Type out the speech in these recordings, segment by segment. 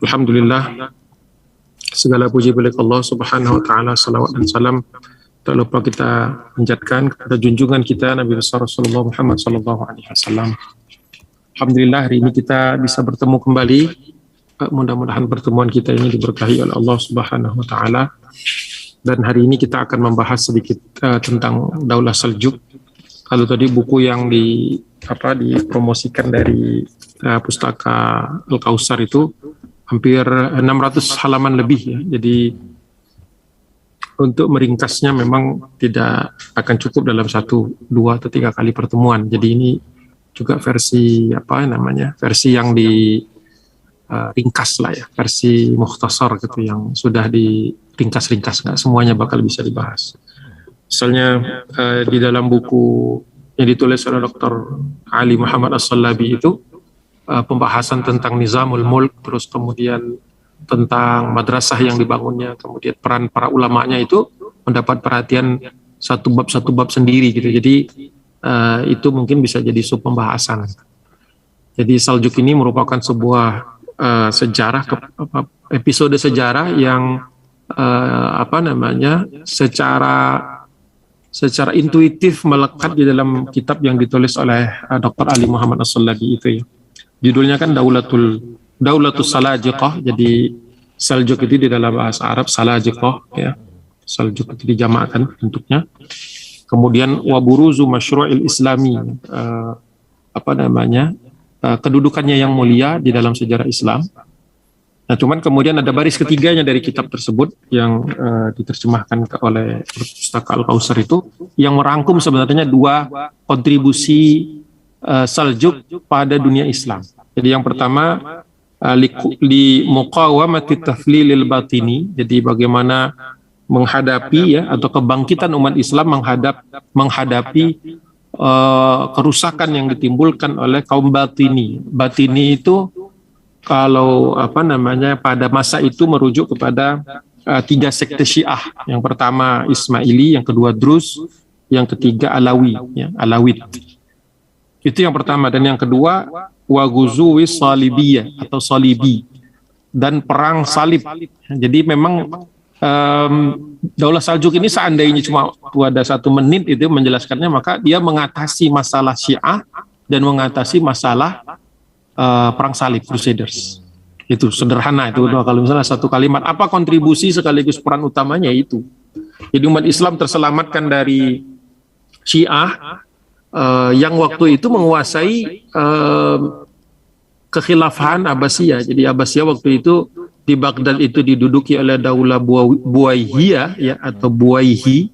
Alhamdulillah, segala puji bagi Allah Subhanahu wa taala, salawat dan salam tak lupa kita panjatkan kepada junjungan kita Nabi besar Rasulullah Muhammad sallallahu alaihi wasallam. Alhamdulillah, hari ini kita bisa bertemu kembali. Mudah-mudahan pertemuan kita ini diberkahi oleh Allah Subhanahu wa taala. Dan hari ini kita akan membahas sedikit tentang Daulah Saljuk. Kalau tadi buku yang dipromosikan dari pustaka Al-Kautsar itu hampir 600 halaman lebih ya. Jadi untuk meringkasnya memang tidak akan cukup dalam 1, 2 atau 3 kali pertemuan. Jadi ini juga versi versi yang ringkas lah ya, versi mukhtasar gitu yang sudah diringkas-ringkas, nggak semuanya bakal bisa dibahas. Misalnya di dalam buku yang ditulis oleh Dr. Ali Muhammad As-Salabi itu pembahasan tentang Nizamul Mulk, terus kemudian tentang madrasah yang dibangunnya, kemudian peran para ulamanya itu mendapat perhatian satu bab sendiri gitu. Jadi itu mungkin bisa jadi sub pembahasan. Jadi Saljuk ini merupakan sebuah episode sejarah yang secara intuitif melekat di dalam kitab yang ditulis oleh Dr. Ali Muhammad As-Salabi itu ya. Judulnya kan Daulatus Salajiqah. Jadi Saljuk itu di dalam bahasa Arab Salajiqah ya. Saljuk itu dijamakkan bentuknya. Kemudian waburuzu masyru'il islami, kedudukannya yang mulia di dalam sejarah Islam. Nah, cuman kemudian ada baris ketiganya dari kitab tersebut yang diterjemahkan oleh pustaka Al-Kautsar itu, yang merangkum sebenarnya 2 kontribusi Saljuk pada dunia Islam. Jadi yang pertama li muqawamati taflilil batini, jadi bagaimana menghadapi ya, atau kebangkitan umat Islam menghadapi kerusakan yang ditimbulkan oleh kaum batini. Batini itu kalau pada masa itu merujuk kepada 3 sekte Syiah. Yang pertama Ismaili, yang kedua Druz, yang ketiga Alawi ya, Alawid. Itu yang pertama. Dan yang kedua waguzuwi salibiyah atau salibi, dan perang salib. Jadi memang Daulah Saljuk ini seandainya cuma ada 1 menit itu menjelaskannya, maka dia mengatasi masalah Syiah dan mengatasi masalah perang salib, Crusaders. Itu sederhana itu. Kalau misalnya 1 kalimat, apa kontribusi sekaligus peran utamanya itu. Jadi umat Islam terselamatkan dari Syiah yang waktu itu menguasai kekhilafahan Abbasiyah. Jadi Abbasiyah waktu itu di Baghdad itu diduduki oleh Daulah Buwaihiyah ya, atau Buwaihi,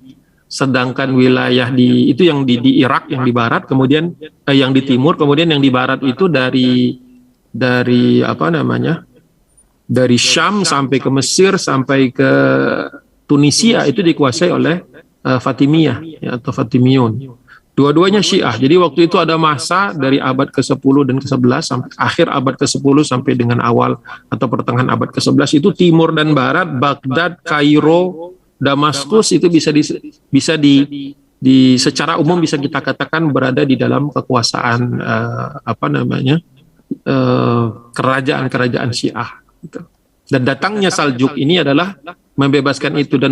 sedangkan wilayah itu yang di Irak yang di barat, kemudian yang di timur, kemudian yang di barat itu dari Syam sampai ke Mesir sampai ke Tunisia itu dikuasai oleh Fatimiyah ya, atau Fatimiyun. Dua-duanya Syiah. Jadi waktu itu ada masa dari abad ke-10 dan ke-11 sampai akhir abad ke-10 sampai dengan awal atau pertengahan abad ke-11 itu timur dan barat, Baghdad, Kairo, Damaskus itu bisa secara umum bisa kita katakan berada di dalam kekuasaan kerajaan-kerajaan Syiah gitu. Dan datangnya Saljuk ini adalah membebaskan itu dan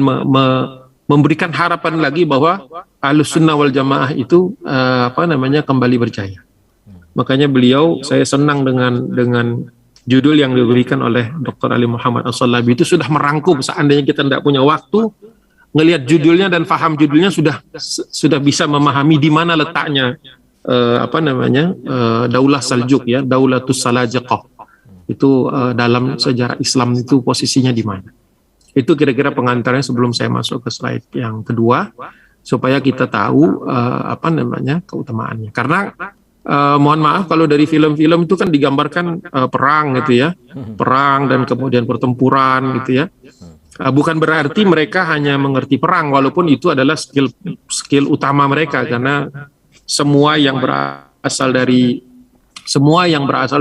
memberikan harapan lagi bahwa Ahlussunnah wal Jamaah itu kembali berjaya. Makanya saya senang dengan judul yang diberikan oleh Dr. Ali Muhammad As-Salabi itu sudah merangkum. Seandainya kita tidak punya waktu ngelihat judulnya dan paham judulnya, sudah bisa memahami di mana letaknya Daulah Saljuk ya, Daulatus Salajiqah. Itu dalam sejarah Islam itu posisinya di mana. Itu kira-kira pengantarnya sebelum saya masuk ke slide yang kedua, supaya kita tahu keutamaannya. Karena mohon maaf kalau dari film-film itu kan digambarkan perang gitu ya, perang dan kemudian pertempuran gitu ya. Bukan berarti mereka hanya mengerti perang, walaupun itu adalah skill utama mereka, karena semua yang berasal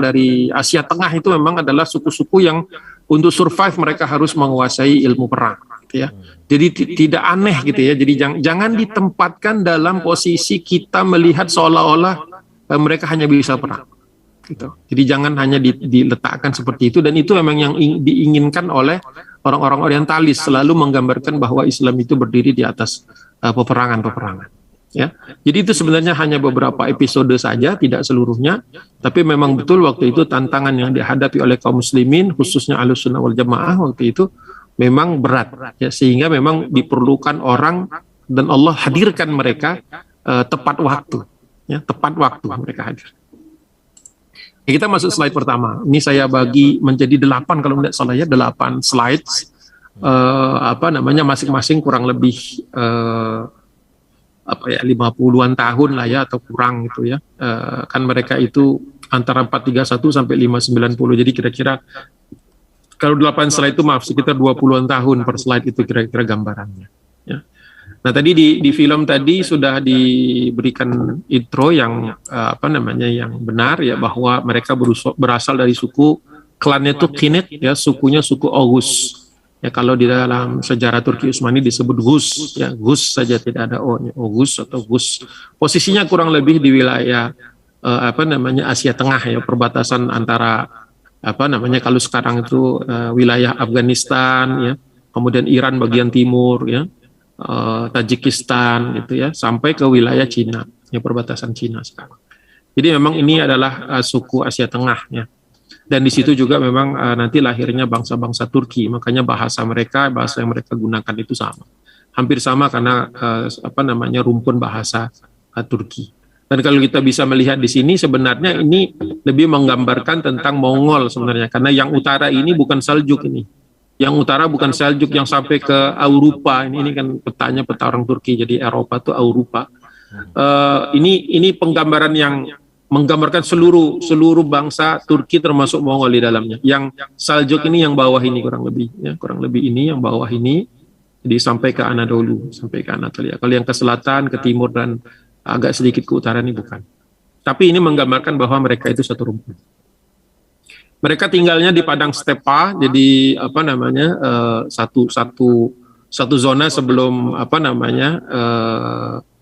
dari Asia Tengah itu memang adalah suku-suku yang untuk survive mereka harus menguasai ilmu perang gitu ya. Jadi tidak aneh gitu ya. Jadi jangan ditempatkan dalam posisi kita melihat seolah-olah mereka hanya bisa perang. gitu. Jadi jangan hanya diletakkan seperti itu, dan itu memang yang diinginkan oleh orang-orang orientalis, selalu menggambarkan bahwa Islam itu berdiri di atas peperangan-peperangan. Ya, jadi itu sebenarnya hanya beberapa episode saja, tidak seluruhnya. Tapi memang betul waktu itu tantangan yang dihadapi oleh kaum muslimin, khususnya Ahlussunnah wal Jamaah waktu itu memang berat, ya, sehingga memang diperlukan orang, dan Allah hadirkan mereka tepat waktu, ya, tepat waktu mereka hadir. Ya, kita masuk slide pertama. Ini saya bagi menjadi 8 kalau tidak salah ya, 8 slides. Masing-masing kurang lebih 50-an tahun lah ya, atau kurang gitu ya. Kan mereka itu antara 431 sampai 590. Jadi kira-kira kalau 8 slide itu sekitar 20-an tahun per slide itu kira-kira gambarannya. Ya. Nah tadi di film tadi sudah diberikan intro yang yang benar ya, bahwa mereka berasal dari suku, klannya itu Kinet ya, sukunya suku Oghuz. Ya, kalau di dalam sejarah Turki Utsmani disebut Gus, ya Gus saja, tidak ada O-nya, Oghuz atau Gus. Posisinya kurang lebih di wilayah Asia Tengah ya, perbatasan antara kalau sekarang itu wilayah Afghanistan ya, kemudian Iran bagian timur ya, Tajikistan gitu ya, sampai ke wilayah Cina, ya perbatasan Cina sekarang. Jadi memang ini adalah suku Asia Tengah ya. Dan di situ juga memang nanti lahirnya bangsa-bangsa Turki, makanya bahasa yang mereka gunakan itu sama, hampir sama karena rumpun bahasa Turki. Dan kalau kita bisa melihat di sini, sebenarnya ini lebih menggambarkan tentang Mongol sebenarnya, karena yang utara ini bukan Seljuk ini, yang utara bukan Seljuk yang sampai ke Eropa, ini kan petanya peta orang Turki, jadi Eropa itu Eropa. Ini penggambaran yang menggambarkan seluruh bangsa Turki termasuk Mongol di dalamnya. Yang Seljuk ini yang bawah ini kurang lebih ini yang bawah ini, jadi sampai ke Anadolu, sampai ke Anatolia. Kalau yang ke selatan, ke timur dan agak sedikit ke utara ini bukan. Tapi ini menggambarkan bahwa mereka itu satu rumpun. Mereka tinggalnya di padang stepa, jadi satu zona sebelum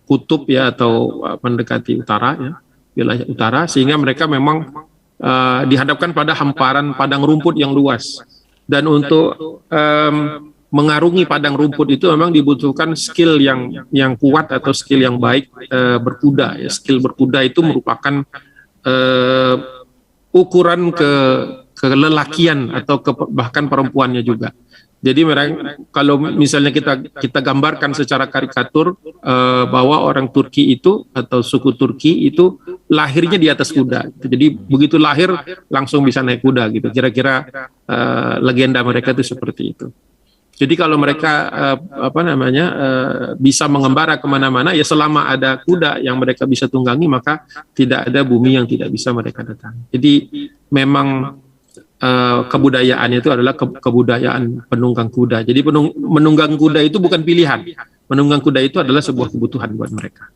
kutub ya, atau mendekati utara ya, wilayah utara, sehingga mereka memang dihadapkan pada hamparan padang rumput yang luas. Dan untuk mengarungi padang rumput itu memang dibutuhkan skill yang kuat atau skill yang baik, berkuda ya. Skill berkuda itu merupakan ukuran kelelakian atau bahkan perempuannya juga. Jadi mereka, kalau misalnya kita gambarkan secara karikatur bahwa orang Turki itu atau suku Turki itu lahirnya di atas kuda. Jadi begitu lahir langsung bisa naik kuda gitu. Kira-kira legenda mereka itu seperti itu. Jadi kalau mereka bisa mengembara kemana-mana ya, selama ada kuda yang mereka bisa tunggangi, maka tidak ada bumi yang tidak bisa mereka datangi. Jadi memang kebudayaannya itu adalah kebudayaan penunggang kuda. Jadi menunggang kuda itu bukan pilihan. Menunggang kuda itu adalah sebuah kebutuhan buat mereka.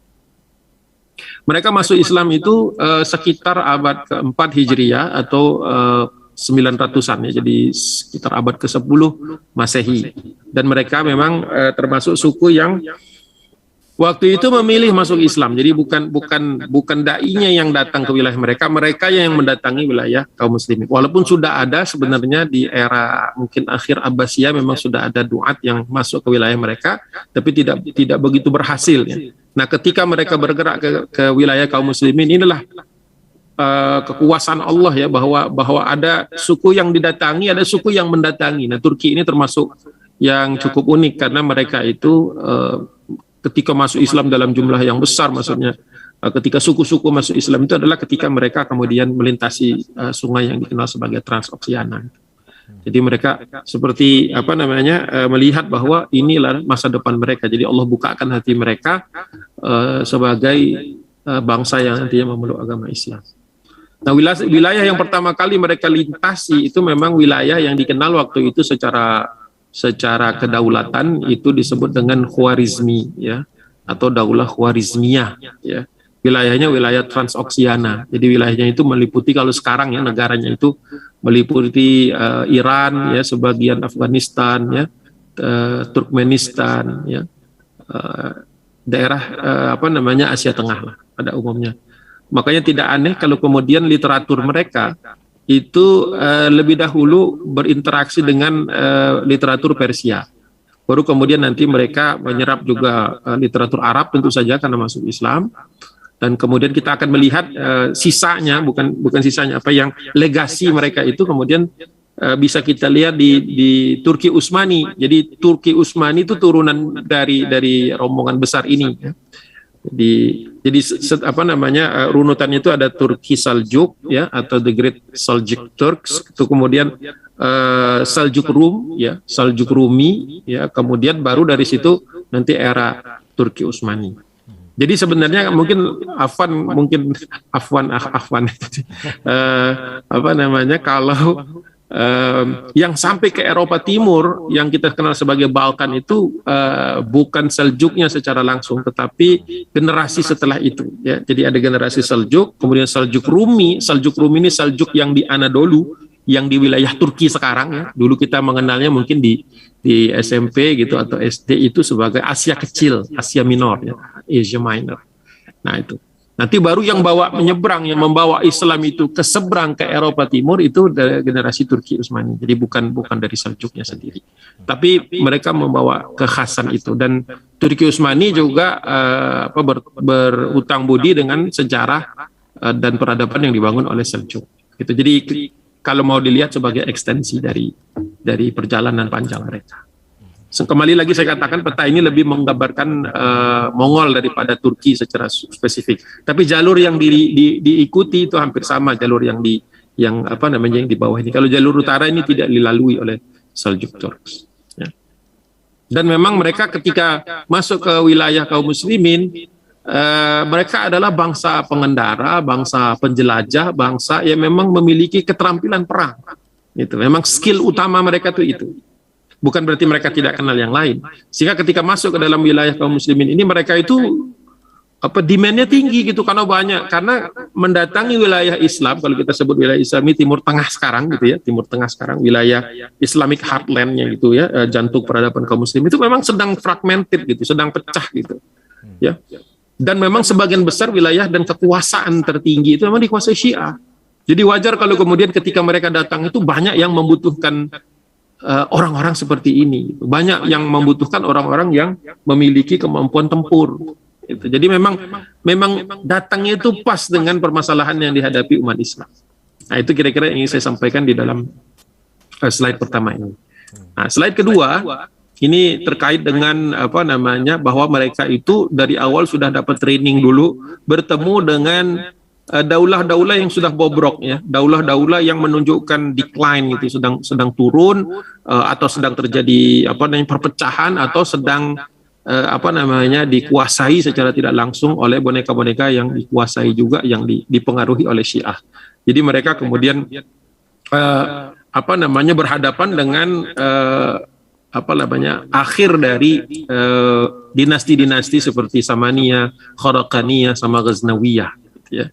Mereka masuk Islam itu sekitar abad ke-4 Hijriah atau 900-an ya, jadi sekitar abad ke-10 Masehi. Dan mereka memang termasuk suku yang waktu itu memilih masuk Islam. Jadi bukan dai-nya yang datang ke wilayah mereka yang mendatangi wilayah kaum muslimin. Walaupun sudah ada sebenarnya di era mungkin akhir Abbasiyah, memang sudah ada duat yang masuk ke wilayah mereka, tapi tidak begitu berhasil ya. Nah, ketika mereka bergerak ke wilayah kaum muslimin, inilah kekuasaan Allah ya, bahwa ada suku yang didatangi, ada suku yang mendatangi. Nah, Turki ini termasuk yang cukup unik karena mereka itu ketika masuk Islam dalam jumlah yang besar, maksudnya ketika suku-suku masuk Islam itu adalah ketika mereka kemudian melintasi sungai yang dikenal sebagai Transoksiana. Jadi mereka seperti melihat bahwa inilah masa depan mereka. Jadi Allah bukakan hati mereka sebagai bangsa yang nantinya memeluk agama Islam. Nah, wilayah yang pertama kali mereka lintasi itu memang wilayah yang dikenal waktu itu secara kedaulatan itu disebut dengan Khwarizmi ya, atau Daulah Khwarizmiyah ya. Wilayahnya wilayah Transoksiana. Jadi wilayahnya itu meliputi, kalau sekarang ya negaranya itu meliputi Iran ya, sebagian Afghanistan ya, Turkmenistan ya, daerah Asia Tengah lah pada umumnya. Makanya tidak aneh kalau kemudian literatur mereka itu lebih dahulu berinteraksi dengan literatur Persia. Baru kemudian nanti mereka menyerap juga literatur Arab tentu saja karena masuk Islam. Dan kemudian kita akan melihat sisanya, bukan sisanya, apa yang legasi mereka itu kemudian bisa kita lihat di Turki Utsmani. Jadi Turki Utsmani itu turunan dari rombongan besar ini. Ya. Jadi apa namanya runutannya itu ada Turki Saljuk ya atau the Great Seljuk Turks, itu kemudian Saljuk Rum ya, Saljuk Rumi ya, kemudian baru dari situ nanti era Turki Utsmani. Jadi sebenarnya mungkin Afwan apa namanya kalau yang sampai ke Eropa Timur yang kita kenal sebagai Balkan itu bukan Seljuknya secara langsung, tetapi generasi setelah itu ya. Jadi ada generasi Seljuk, kemudian Seljuk Rumi. Seljuk Rumi ini Seljuk yang di Anadolu, yang di wilayah Turki sekarang ya. Dulu kita mengenalnya mungkin di SMP gitu atau SD itu sebagai Asia Kecil, Asia Minor ya, Asia Minor. Nah itu. Nanti baru yang menyeberang, yang membawa Islam itu ke seberang ke Eropa Timur itu dari generasi Turki Utsmani. Jadi bukan dari Seljuknya sendiri. Tapi mereka membawa kekhasan itu. Dan Turki Utsmani juga berhutang budi dengan sejarah dan peradaban yang dibangun oleh Seljuk. Gitu. Jadi kalau mau dilihat sebagai ekstensi dari perjalanan panjang mereka. Kembali lagi saya katakan peta ini lebih menggambarkan Mongol daripada Turki secara spesifik. Tapi jalur yang diikuti itu hampir sama jalur yang di bawah ini. Kalau jalur utara ini tidak dilalui oleh Seljuk Turks. Ya. Dan memang mereka ketika masuk ke wilayah kaum muslimin, mereka adalah bangsa pengendara, bangsa penjelajah, bangsa yang memang memiliki keterampilan perang. Itu memang skill utama mereka itu. Bukan berarti mereka tidak kenal yang lain. Sehingga ketika masuk ke dalam wilayah kaum muslimin ini, mereka itu demand-nya tinggi gitu karena mendatangi wilayah Islam, kalau kita sebut wilayah Islam ini Timur Tengah sekarang gitu ya, Timur Tengah sekarang wilayah Islamic heartland-nya gitu ya, jantung peradaban kaum muslim itu memang sedang fragmented gitu, sedang pecah gitu. Ya. Dan memang sebagian besar wilayah dan kekuasaan tertinggi itu memang dikuasai Syiah. Jadi wajar kalau kemudian ketika mereka datang itu banyak yang membutuhkan orang-orang seperti ini. Banyak yang membutuhkan orang-orang yang memiliki kemampuan tempur. Gitu. Jadi memang datangnya itu pas dengan permasalahan yang dihadapi umat Islam. Nah itu kira-kira yang ingin saya sampaikan di dalam slide pertama ini. Nah slide kedua ini terkait dengan bahwa mereka itu dari awal sudah dapat training dulu, bertemu dengan daulah-daulah yang sudah bobrok ya, daulah-daulah yang menunjukkan decline gitu, sedang turun atau sedang terjadi perpecahan atau sedang dikuasai secara tidak langsung oleh boneka-boneka yang dikuasai juga yang dipengaruhi oleh Syiah. Jadi mereka kemudian berhadapan dengan akhir dari dinasti-dinasti seperti Samaniyah, Khurakaniyah sama Ghaznawiyah gitu ya.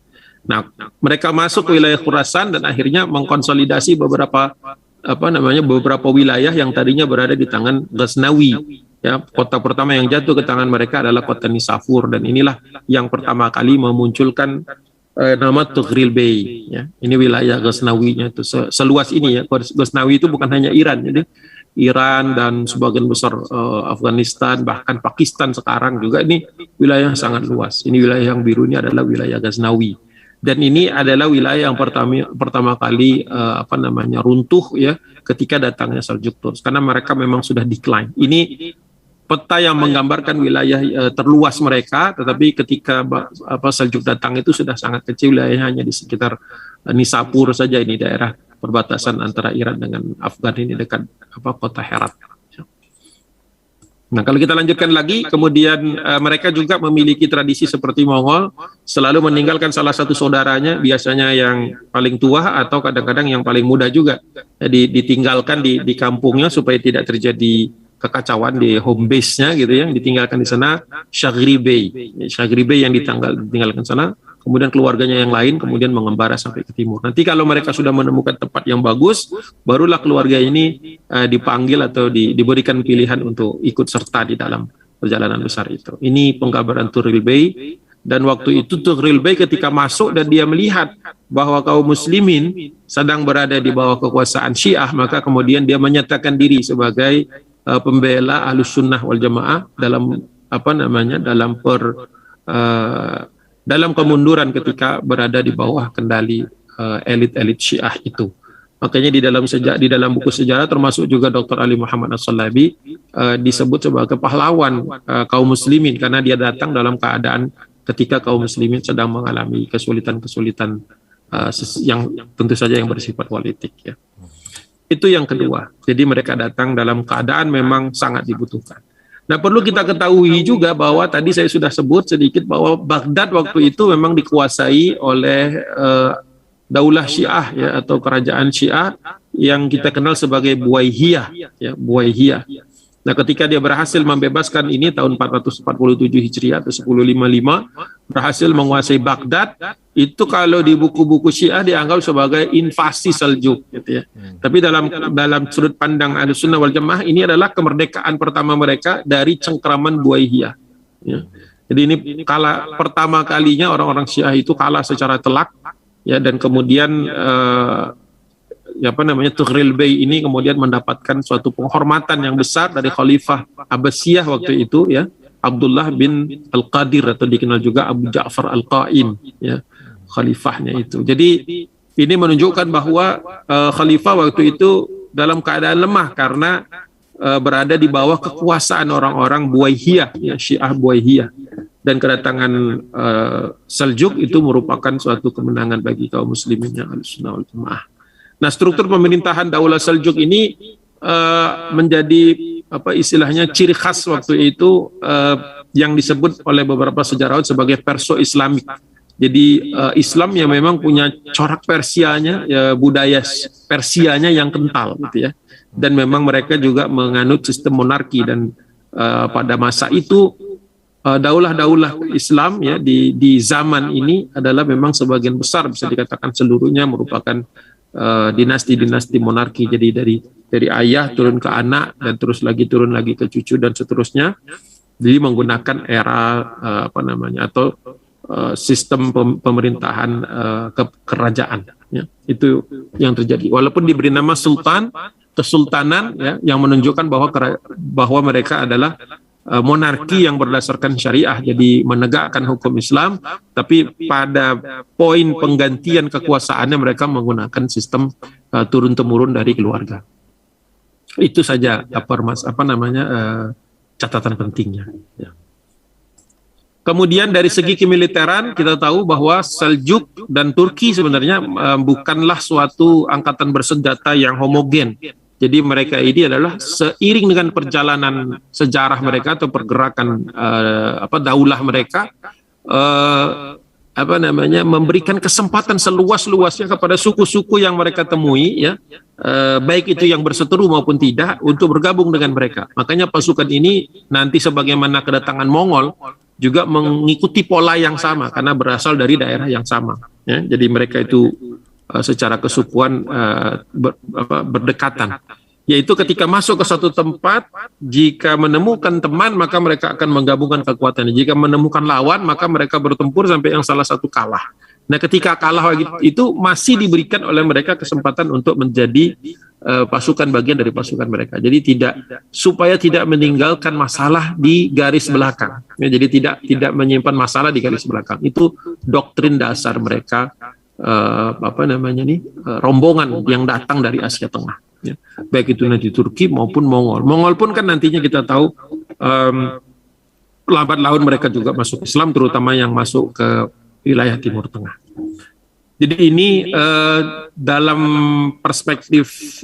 Nah, mereka masuk ke wilayah Khurasan dan akhirnya mengkonsolidasi beberapa wilayah yang tadinya berada di tangan Ghaznawi. Ya, kota pertama yang jatuh ke tangan mereka adalah kota Nisapur, dan inilah yang pertama kali memunculkan nama Tughril Bey. Ya, ini wilayah Ghaznawinya itu seluas ini ya. Ghaznawi itu bukan hanya Iran, jadi Iran dan sebagian besar Afghanistan, bahkan Pakistan sekarang juga ini wilayah yang sangat luas. Ini wilayah yang biru ini adalah wilayah Ghaznawi. Dan ini adalah wilayah yang pertama kali runtuh ya ketika datangnya Seljuk Turks, karena mereka memang sudah decline. Ini peta yang menggambarkan wilayah terluas mereka, tetapi ketika Seljuk datang itu sudah sangat kecil, wilayahnya hanya di sekitar Nisapur saja, ini daerah perbatasan antara Iran dengan Afgan ini dekat kota Herat. Nah, kalau kita lanjutkan lagi, kemudian mereka juga memiliki tradisi seperti Mongol, selalu meninggalkan salah satu saudaranya, biasanya yang paling tua atau kadang-kadang yang paling muda juga. Jadi ditinggalkan di kampungnya supaya tidak terjadi kekacauan di home base-nya gitu ya, ditinggalkan di sana Shaghri Bey yang ditinggalkan sana, kemudian keluarganya yang lain kemudian mengembara sampai ke timur. Nanti kalau mereka sudah menemukan tempat yang bagus, barulah keluarga ini dipanggil atau diberikan pilihan untuk ikut serta di dalam perjalanan besar itu. Ini penggambaran Tughril Bey Dan waktu itu Tughril Bey ketika masuk dan dia melihat bahwa kaum muslimin sedang berada di bawah kekuasaan Syiah, maka kemudian dia menyatakan diri sebagai pembela Ahlus Sunnah wal Jamaah dalam dalam kemunduran ketika berada di bawah kendali elit-elit Syiah itu. Makanya di dalam buku sejarah termasuk juga Dr. Ali Muhammad As-Salabi disebut sebagai pahlawan kaum muslimin karena dia datang dalam keadaan ketika kaum muslimin sedang mengalami kesulitan-kesulitan yang tentu saja yang bersifat politik ya. Itu yang kedua. Jadi mereka datang dalam keadaan memang sangat dibutuhkan. Nah, perlu kita ketahui juga bahwa tadi saya sudah sebut sedikit bahwa Baghdad waktu itu memang dikuasai oleh Daulah Syiah ya, atau kerajaan Syiah yang kita kenal sebagai Buwaihiyah ya, Buwaihiyah. Nah, ketika dia berhasil membebaskan ini tahun 447 Hijriah atau 1055 berhasil menguasai Baghdad, itu kalau di buku-buku Syiah dianggap sebagai invasi Seljuk gitu ya. Tapi dalam sudut pandang Ahlus Sunnah wal Jamaah ini adalah kemerdekaan pertama mereka dari cengkraman Buwaihiyah ya. Jadi ini pertama kalinya orang-orang Syiah itu kalah secara telak ya, dan kemudian Tughril Bey ini kemudian mendapatkan suatu penghormatan yang besar dari Khalifah Abbasiyah waktu itu ya, Abdullah bin Al-Qadir atau dikenal juga Abu Ja'far Al-Qa'im ya, khalifahnya itu. Jadi ini menunjukkan bahwa khalifah waktu itu dalam keadaan lemah karena berada di bawah kekuasaan orang-orang Buwaihiyah ya, Syiah Buwaihiyah. Dan kedatangan Seljuk itu merupakan suatu kemenangan bagi kaum muslimin yang Ahlus Sunnah wal Jamaah. Nah, struktur pemerintahan Daulah Seljuk ini menjadi istilahnya ciri khas waktu itu yang disebut oleh beberapa sejarawan sebagai Perso-Islamik. Jadi Islam yang memang punya corak Persianya, ya, budaya Persianya yang kental gitu ya. Dan memang mereka juga menganut sistem monarki dan pada masa itu daulah-daulah Islam ya di zaman ini adalah memang sebagian besar bisa dikatakan seluruhnya merupakan dinasti-dinasti monarki. Jadi dari ayah turun ke anak dan terus lagi turun lagi ke cucu dan seterusnya. Jadi menggunakan era atau sistem pemerintahan kerajaan ya. Itu yang terjadi. Walaupun diberi nama sultan, kesultanan ya, yang menunjukkan bahwa mereka adalah monarki yang berdasarkan syariah, jadi menegakkan hukum Islam, tapi pada poin penggantian kekuasaannya mereka menggunakan sistem turun-temurun dari keluarga. Itu saja catatan pentingnya. Ya. Kemudian dari segi kemiliteran kita tahu bahwa Seljuk dan Turki sebenarnya bukanlah suatu angkatan bersenjata yang homogen. Jadi mereka ini adalah seiring dengan perjalanan sejarah mereka atau pergerakan daulah mereka memberikan kesempatan seluas-luasnya kepada suku-suku yang mereka temui ya, baik itu yang berseteru maupun tidak, untuk bergabung dengan mereka. Makanya pasukan ini nanti sebagaimana kedatangan Mongol juga mengikuti pola yang sama karena berasal dari daerah yang sama ya. Jadi mereka itu secara kesukuan berdekatan, yaitu ketika masuk ke suatu tempat, jika menemukan teman maka mereka akan menggabungkan kekuatannya, jika menemukan lawan maka mereka bertempur sampai yang salah satu kalah. Nah, ketika kalah itu masih diberikan oleh mereka kesempatan untuk menjadi pasukan bagian dari pasukan mereka. Jadi supaya tidak meninggalkan masalah di garis belakang ya, jadi tidak menyimpan masalah di garis belakang. Itu doktrin dasar mereka, rombongan yang datang dari Asia Tengah ya. Baik itu nanti Turki maupun Mongol. Mongol pun kan nantinya kita tahu lambat laun mereka juga masuk Islam, terutama yang masuk ke wilayah Timur Tengah. Jadi ini dalam perspektif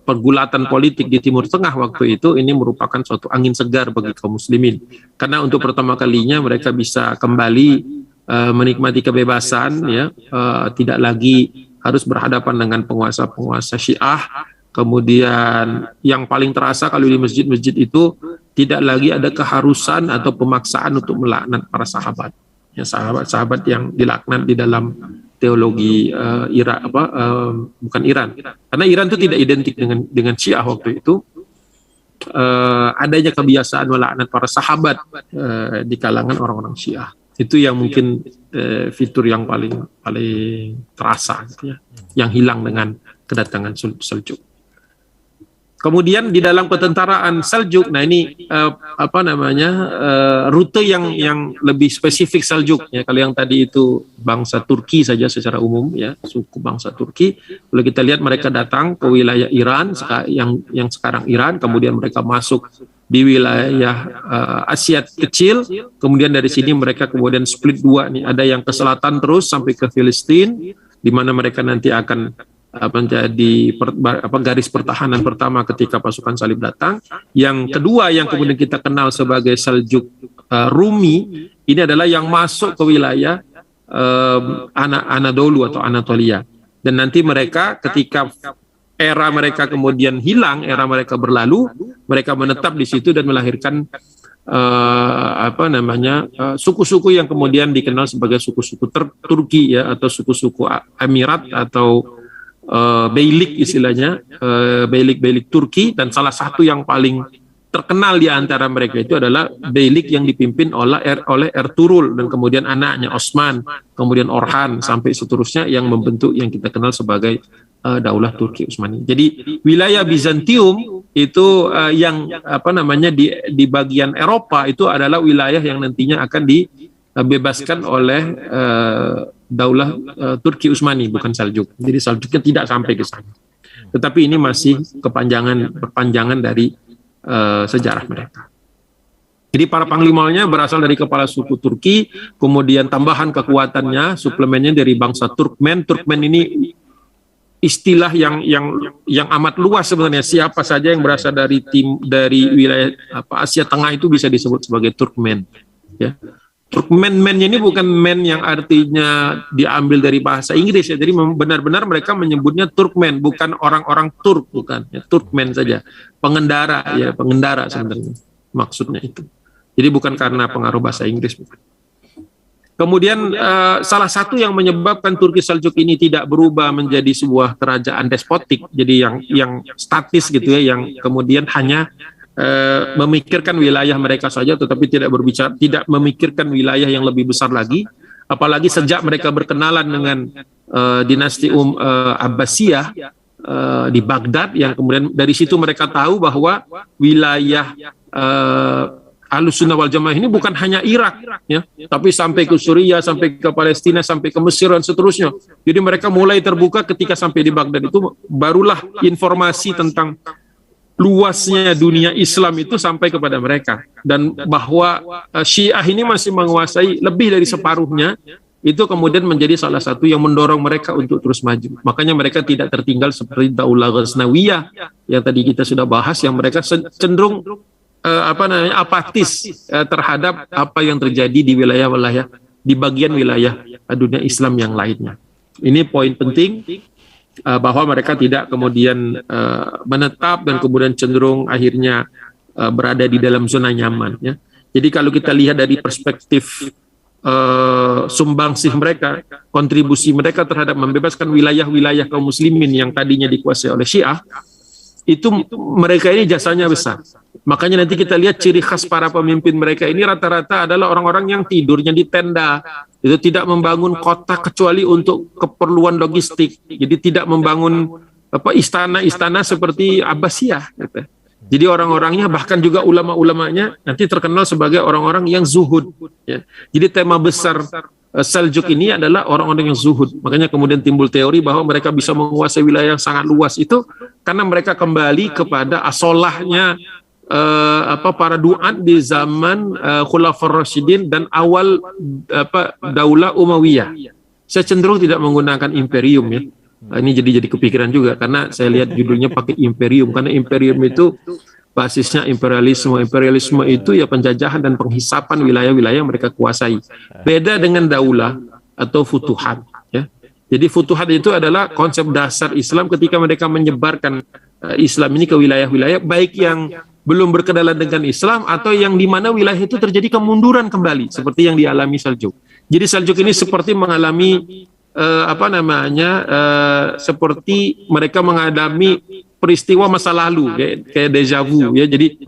pergulatan politik di Timur Tengah waktu itu, ini merupakan suatu angin segar bagi kaum muslimin, karena untuk pertama kalinya mereka bisa kembali menikmati kebebasan ya, tidak lagi harus berhadapan dengan penguasa-penguasa Syiah. Kemudian yang paling terasa kalau di masjid-masjid itu tidak lagi ada keharusan atau pemaksaan untuk melaknat para sahabat ya, sahabat-sahabat yang dilaknat di dalam teologi bukan Iran, karena Iran itu tidak identik dengan Syiah waktu itu. Adanya kebiasaan melaknat para sahabat di kalangan orang-orang Syiah. Itu yang mungkin fitur yang paling terasa gitu ya, yang hilang dengan kedatangan Seljuk. Kemudian di dalam ketentaraan Seljuk, nah ini rute yang lebih spesifik Seljuk ya. Kalau yang tadi itu bangsa Turki saja secara umum ya, suku bangsa Turki. Kalau kita lihat mereka datang ke wilayah Iran yang sekarang Iran, kemudian mereka masuk di wilayah Asia kecil, kemudian dari sini mereka kemudian split dua nih, ada yang ke selatan terus sampai ke Filistin, di mana mereka nanti akan menjadi garis pertahanan pertama ketika pasukan salib datang. Yang kedua yang kemudian kita kenal sebagai Seljuk Rumi, ini adalah yang masuk ke wilayah Anadolu atau Anatolia. Dan nanti mereka ketika era mereka kemudian hilang, era mereka berlalu, mereka menetap di situ dan melahirkan suku-suku yang kemudian dikenal sebagai suku-suku Turki ya, atau suku-suku Emirat atau Beylik istilahnya, Beylik Turki. Dan salah satu yang paling terkenal di antara mereka itu adalah Beylik yang dipimpin oleh Ertuğrul dan kemudian anaknya Osman, kemudian Orhan sampai seterusnya, yang membentuk yang kita kenal sebagai Daulah Turki Utsmani. Jadi wilayah Bizantium itu yang di bagian Eropa itu adalah wilayah yang nantinya akan dibebaskan oleh Daulah Turki Utsmani, bukan Seljuk. Jadi Seljuknya tidak sampai ke sana. Tetapi ini masih perpanjangan dari sejarah mereka. Jadi para panglimanya berasal dari kepala suku Turki, kemudian tambahan kekuatannya, suplemennya dari bangsa Turkmen. Turkmen ini istilah yang amat luas sebenarnya. Siapa saja yang berasal dari wilayah Asia Tengah itu bisa disebut sebagai Turkmen. Ya. Turkmen-mennya ini bukan men yang artinya diambil dari bahasa Inggris ya. Jadi benar-benar mereka menyebutnya Turkmen, bukan orang-orang Turk, bukan. Ya, Turkmen saja. Pengendara sebenarnya maksudnya itu. Jadi bukan karena pengaruh bahasa Inggris. Bukan. Kemudian salah satu yang menyebabkan Turki Seljuk ini tidak berubah menjadi sebuah kerajaan despotik, jadi yang statis gitu ya, yang kemudian hanya memikirkan wilayah mereka saja, tetapi tidak memikirkan wilayah yang lebih besar lagi. Apalagi sejak mereka berkenalan dengan dinasti Abbasiyah di Baghdad, yang kemudian dari situ mereka tahu bahwa wilayah Ahlussunnah wal Jamaah ini bukan hanya Irak, ya, tapi sampai ke Suriah, sampai ke Palestina, sampai ke Mesir dan seterusnya. Jadi mereka mulai terbuka ketika sampai di Baghdad itu, barulah informasi tentang luasnya dunia Islam itu sampai kepada mereka, dan bahwa Syiah ini masih menguasai lebih dari separuhnya, itu kemudian menjadi salah satu yang mendorong mereka untuk terus maju. Makanya mereka tidak tertinggal seperti Daulah Ghaznawiyah yang tadi kita sudah bahas, yang mereka cenderung apatis terhadap apa yang terjadi di wilayah-wilayah, di bagian wilayah dunia Islam yang lainnya. Ini poin penting, bahwa mereka tidak kemudian menetap dan kemudian cenderung akhirnya berada di dalam zona nyaman. Ya. Jadi kalau kita lihat dari perspektif sumbangsih mereka, kontribusi mereka terhadap membebaskan wilayah-wilayah kaum muslimin yang tadinya dikuasai oleh Syiah, itu mereka ini jasanya besar. Makanya nanti kita lihat ciri khas para pemimpin mereka ini rata-rata adalah orang-orang yang tidurnya di tenda, itu tidak membangun kota kecuali untuk keperluan logistik. Jadi tidak membangun istana-istana seperti Abbasiyah. Gitu. Jadi orang-orangnya, bahkan juga ulama-ulamanya nanti terkenal sebagai orang-orang yang zuhud. Ya. Jadi tema besar Seljuk ini adalah orang-orang yang zuhud. Makanya kemudian timbul teori bahwa mereka bisa menguasai wilayah yang sangat luas itu karena mereka kembali kepada asolahnya para duat di zaman Khulafaur Rasyidin dan awal Daulah Umayyah. Saya cenderung tidak menggunakan imperium ya. Ini jadi kepikiran juga karena saya lihat judulnya pakai imperium, karena imperium itu basisnya imperialisme. Imperialisme itu ya penjajahan dan penghisapan wilayah-wilayah yang mereka kuasai. Beda dengan daulah atau futuhat. Ya. Jadi futuhat itu adalah konsep dasar Islam ketika mereka menyebarkan Islam ini ke wilayah-wilayah, baik yang belum berkenalan dengan Islam atau yang di mana wilayah itu terjadi kemunduran kembali, seperti yang dialami Seljuk. Jadi Seljuk ini seperti mengalami seperti mereka mengalami peristiwa masa lalu, kayak deja vu ya. Jadi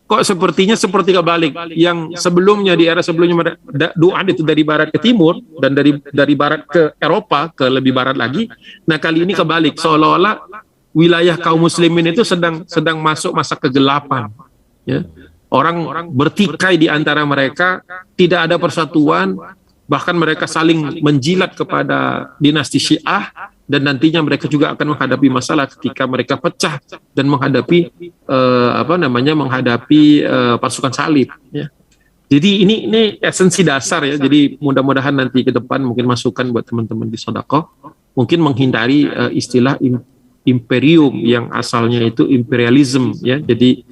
kok sepertinya seperti kebalik. Yang sebelumnya di era sebelumnya Du'ad itu dari barat ke timur dan dari barat ke Eropa ke lebih barat lagi. Nah kali ini kebalik, seolah-olah wilayah kaum muslimin itu sedang masuk masa kegelapan. Ya. Orang bertikai di antara mereka, tidak ada persatuan, bahkan mereka saling menjilat kepada dinasti Syiah, dan nantinya mereka juga akan menghadapi masalah ketika mereka pecah dan menghadapi pasukan salib. Ya. Jadi ini esensi dasar ya. Jadi mudah-mudahan nanti ke depan mungkin masukan buat teman-teman di Sodakoh, mungkin menghindari istilah imperium yang asalnya itu imperialism ya. Jadi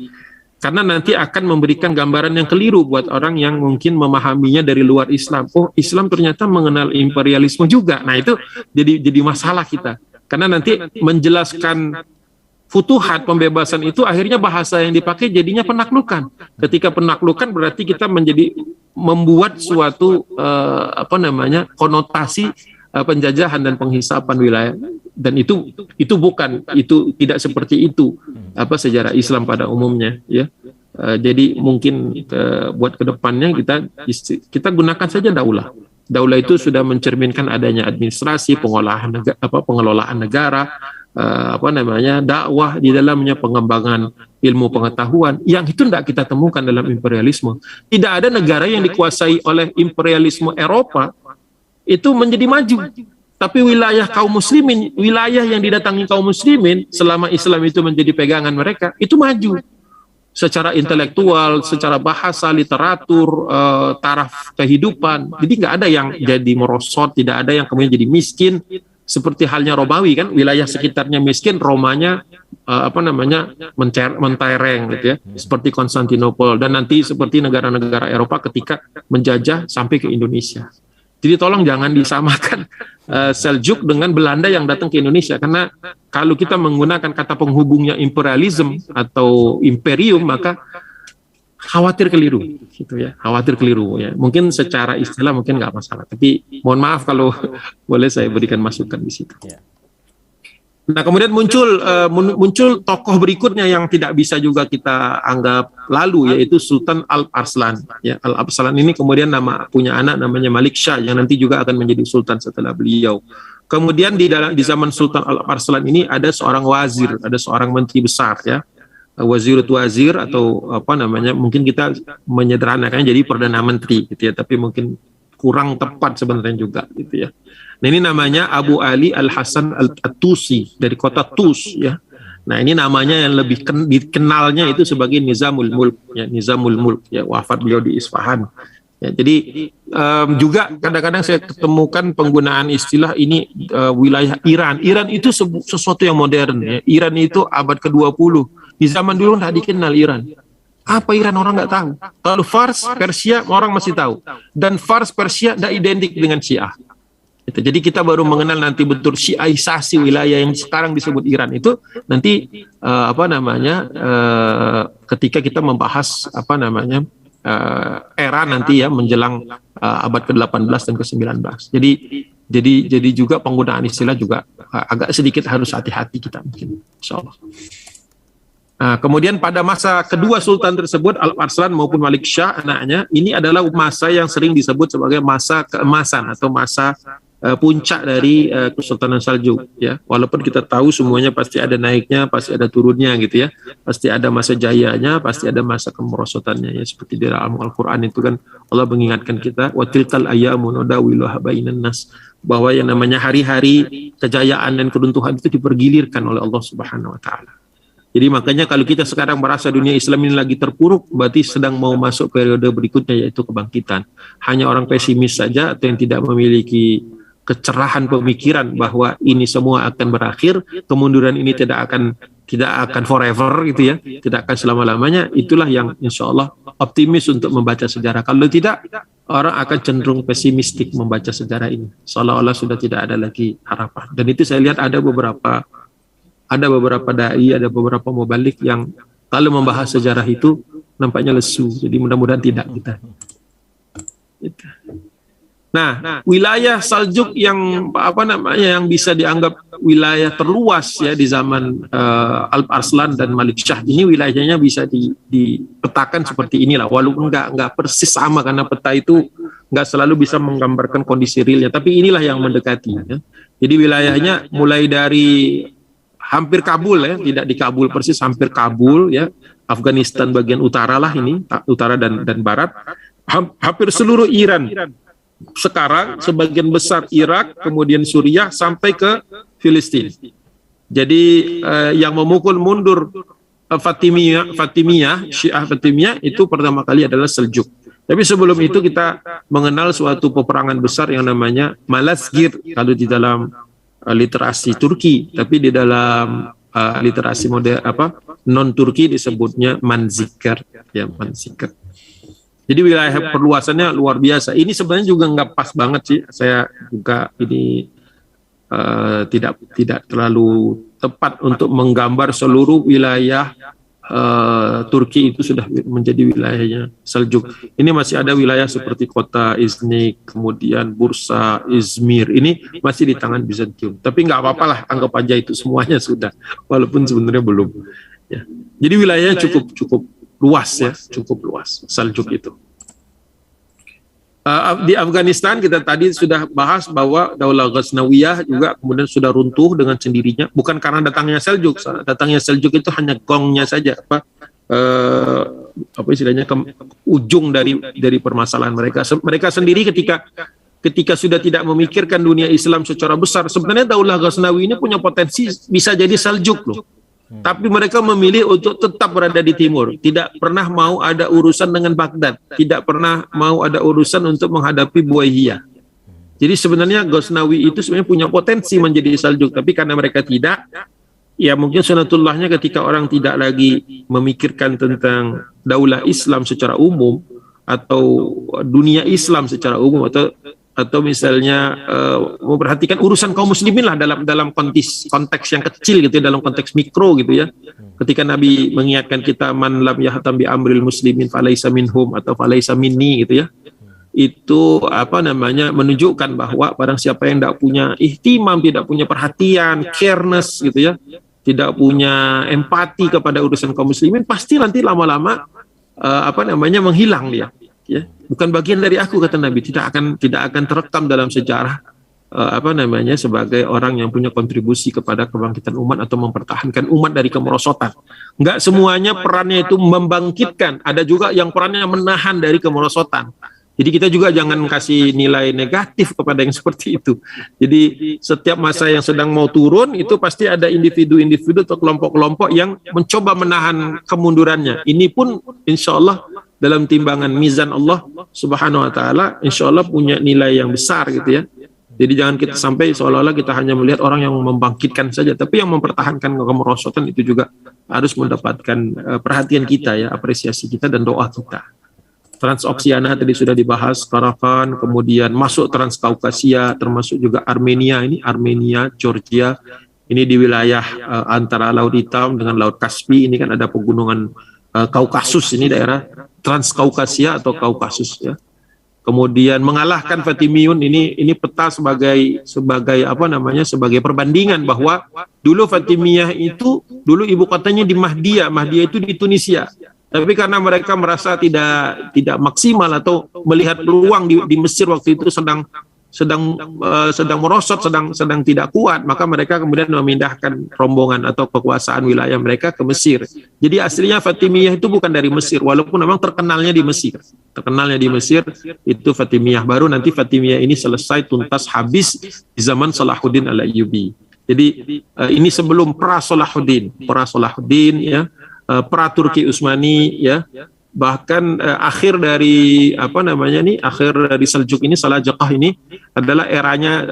karena nanti akan memberikan gambaran yang keliru buat orang yang mungkin memahaminya dari luar Islam. Oh, Islam ternyata mengenal imperialisme juga. Nah, itu jadi masalah kita. Karena nanti menjelaskan futuhat, pembebasan itu akhirnya bahasa yang dipakai jadinya penaklukan. Ketika penaklukan berarti kita membuat suatu konotasi penjajahan dan penghisapan wilayah, dan itu tidak seperti itu sejarah Islam pada umumnya ya. Jadi mungkin buat kedepannya kita gunakan saja daulah. Daulah itu sudah mencerminkan adanya administrasi, pengelolaan negara, dakwah di dalamnya, pengembangan ilmu pengetahuan, yang itu tidak kita temukan dalam imperialisme. Tidak ada negara yang dikuasai oleh imperialisme Eropa itu menjadi maju. Tapi wilayah kaum muslimin, wilayah yang didatangi kaum muslimin selama Islam itu menjadi pegangan mereka, itu maju. Secara intelektual, secara bahasa, literatur, taraf kehidupan. Jadi nggak ada yang jadi merosot, tidak ada yang kemudian jadi miskin. Seperti halnya Romawi kan, wilayah sekitarnya miskin, Romanya mentereng gitu ya. Seperti Konstantinopel, dan nanti seperti negara-negara Eropa ketika menjajah sampai ke Indonesia. Jadi tolong jangan disamakan Seljuk dengan Belanda yang datang ke Indonesia, karena kalau kita menggunakan kata penghubungnya imperialism atau imperium, maka khawatir keliru, gitu ya, khawatir keliru ya. Mungkin secara istilah mungkin nggak masalah, tapi mohon maaf kalau boleh saya berikan masukan di situ. Nah, kemudian muncul tokoh berikutnya yang tidak bisa juga kita anggap lalu, yaitu Sultan Alp Arslan. Ya, Alp Arslan ini kemudian punya anak namanya Malik Shah yang nanti juga akan menjadi sultan setelah beliau. Kemudian di zaman Sultan Alp Arslan ini ada seorang wazir, ada seorang menteri besar ya. Wazir atau mungkin kita menyederhanakannya jadi perdana menteri gitu ya, tapi mungkin kurang tepat sebenarnya juga gitu ya. Nah, ini namanya Abu Ali Al-Hasan Al-Tusi dari kota Tus ya. Nah, ini namanya yang lebih dikenalnya itu sebagai Nizamul Mulk ya, Nizamul Mulk ya, wafat beliau di Isfahan. Ya, jadi juga kadang-kadang saya ketemukan penggunaan istilah ini wilayah Iran. Iran itu sesuatu yang modern ya. Iran itu abad ke-20. Di zaman dulu nggak dikenal Iran. Apa Iran orang nggak tahu. Kalau Fars, Persia orang masih tahu. Dan Fars, Persia tidak identik dengan Syiah. Jadi kita baru mengenal nanti betul Syiahisasi wilayah yang sekarang disebut Iran itu nanti ketika kita membahas era nanti ya menjelang abad ke-18 dan ke-19. Jadi juga penggunaan istilah juga agak sedikit harus hati-hati kita mungkin, insyaallah. Nah, kemudian pada masa kedua sultan tersebut, Alp Arslan maupun Malik Shah anaknya, ini adalah masa yang sering disebut sebagai masa keemasan atau masa puncak dari Kesultanan Seljuk ya. Walaupun kita tahu semuanya pasti ada naiknya, pasti ada turunnya gitu ya. Pasti ada masa jayanya, pasti ada masa kemerosotannya ya. Seperti di dalam Al-Qur'an itu kan Allah mengingatkan kita wa tilkal ayyamu nudawiluha bainan nas, bahwa yang namanya hari-hari kejayaan dan keruntuhan itu dipergilirkan oleh Allah Subhanahu wa taala. Jadi makanya kalau kita sekarang merasa dunia Islam ini lagi terpuruk, berarti sedang mau masuk periode berikutnya, yaitu kebangkitan. Hanya orang pesimis saja atau yang tidak memiliki kecerahan pemikiran bahwa ini semua akan berakhir, kemunduran ini tidak akan forever gitu ya, tidak akan selama-lamanya, itulah yang insya Allah optimis untuk membaca sejarah. Kalau tidak, orang akan cenderung pesimistik membaca sejarah ini, seolah-olah sudah tidak ada lagi harapan. Dan itu saya lihat ada beberapa dai, ada beberapa mubalik yang kalau membahas sejarah itu nampaknya lesu. Jadi mudah-mudahan tidak kita. Nah, wilayah Saljuk yang apa namanya yang bisa dianggap wilayah terluas ya di zaman Alp Arslan dan Malik Shah ini, wilayahnya bisa dipetakan seperti inilah, walaupun nggak persis sama karena peta itu nggak selalu bisa menggambarkan kondisi realnya, tapi inilah yang mendekati ya. Jadi wilayahnya mulai dari hampir Kabul ya, tidak di Kabul persis, hampir Kabul ya, Afghanistan bagian utara lah ini, utara dan barat, hampir seluruh Iran. Sekarang sebagian besar Irak, kemudian Suriah sampai ke Filistin. Jadi yang memukul mundur Fatimiyah, Syiah Fatimiyah itu pertama kali adalah Seljuk. Tapi sebelum itu kita mengenal suatu peperangan besar yang namanya Malazgirt kalau di dalam literasi Turki, tapi di dalam literasi modern non Turki disebutnya Manzikert ya, Manzikert. Jadi wilayah perluasannya luar biasa. Ini sebenarnya juga nggak pas banget sih. Saya juga ini tidak terlalu tepat untuk menggambar seluruh wilayah Turki itu sudah menjadi wilayahnya Seljuk. Ini masih ada wilayah seperti kota Iznik, kemudian Bursa, Izmir. Ini masih di tangan Bizantium. Tapi nggak apa-apa lah, anggap aja itu semuanya sudah. Walaupun sebenarnya belum. Ya. Jadi wilayahnya cukup luas ya, cukup luas Seljuk itu. Di Afghanistan kita tadi sudah bahas bahwa Daulah Ghaznawiyah juga kemudian sudah runtuh dengan sendirinya, bukan karena datangnya Seljuk. Datangnya Seljuk itu hanya gongnya saja, apa istilahnya, ujung dari permasalahan mereka. Mereka sendiri ketika sudah tidak memikirkan dunia Islam secara besar, sebenarnya Daulah Ghaznawi ini punya potensi bisa jadi Seljuk loh. Tapi mereka memilih untuk tetap berada di timur, tidak pernah mau ada urusan dengan Baghdad, tidak pernah mau ada urusan untuk menghadapi Buaihiyah. Jadi sebenarnya Ghaznawi itu sebenarnya punya potensi menjadi Seljuk, tapi karena mereka tidak, ya mungkin sunatullahnya ketika orang tidak lagi memikirkan tentang daulah Islam secara umum atau dunia Islam secara umum, atau misalnya memperhatikan urusan kaum muslimin lah dalam konteks yang kecil gitu ya, dalam konteks mikro gitu ya. Ketika Nabi mengingatkan kita man lam yahtam bi amril muslimin falaisa minhum atau falaisa minni gitu ya. Itu apa namanya, menunjukkan bahwa barang siapa yang tidak punya ihtimam, tidak punya perhatian, careness gitu ya, tidak punya empati kepada urusan kaum muslimin, pasti nanti lama-lama menghilang dia. Ya, bukan bagian dari aku, kata Nabi, tidak akan terekam dalam sejarah sebagai orang yang punya kontribusi kepada kebangkitan umat atau mempertahankan umat dari kemerosotan. Enggak semuanya perannya itu membangkitkan, ada juga yang perannya menahan dari kemerosotan. Jadi kita juga jangan kasih nilai negatif kepada yang seperti itu. Jadi setiap masa yang sedang mau turun itu pasti ada individu-individu atau kelompok-kelompok yang mencoba menahan kemundurannya. Ini pun insya Allah dalam timbangan mizan Allah Subhanahu wa taala insya Allah punya nilai yang besar gitu ya. Jadi jangan kita sampai seolah-olah kita hanya melihat orang yang membangkitkan saja, tapi yang mempertahankan kemerosotan itu juga harus mendapatkan perhatian kita ya, apresiasi kita dan doa kita. Transoksiana tadi sudah dibahas, Karavan, kemudian masuk Transkaukasia, termasuk juga Armenia, Georgia, ini di wilayah antara Laut Hitam dengan Laut Kaspi, ini kan ada pegunungan Kaukasus, ini daerah Transkaukasia atau Kaukasus ya. Kemudian mengalahkan Fatimiyun, ini peta sebagai perbandingan bahwa dulu Fatimiyah itu dulu ibu kotanya di Mahdiyah itu di Tunisia. Tapi karena mereka merasa tidak maksimal atau melihat peluang di Mesir waktu itu sedang merosot, sedang tidak kuat, maka mereka kemudian memindahkan rombongan atau kekuasaan wilayah mereka ke Mesir. Jadi aslinya Fatimiyah itu bukan dari Mesir, walaupun memang terkenalnya di Mesir. Terkenalnya di Mesir itu Fatimiyah. Baru nanti Fatimiyah ini selesai tuntas habis di zaman Salahuddin Al-Ayyubi. Jadi ini sebelum pra Salahuddin ya, pra Turki Utsmani ya. Bahkan akhir dari akhir dari Seljuk ini, Salajaqah ini adalah eranya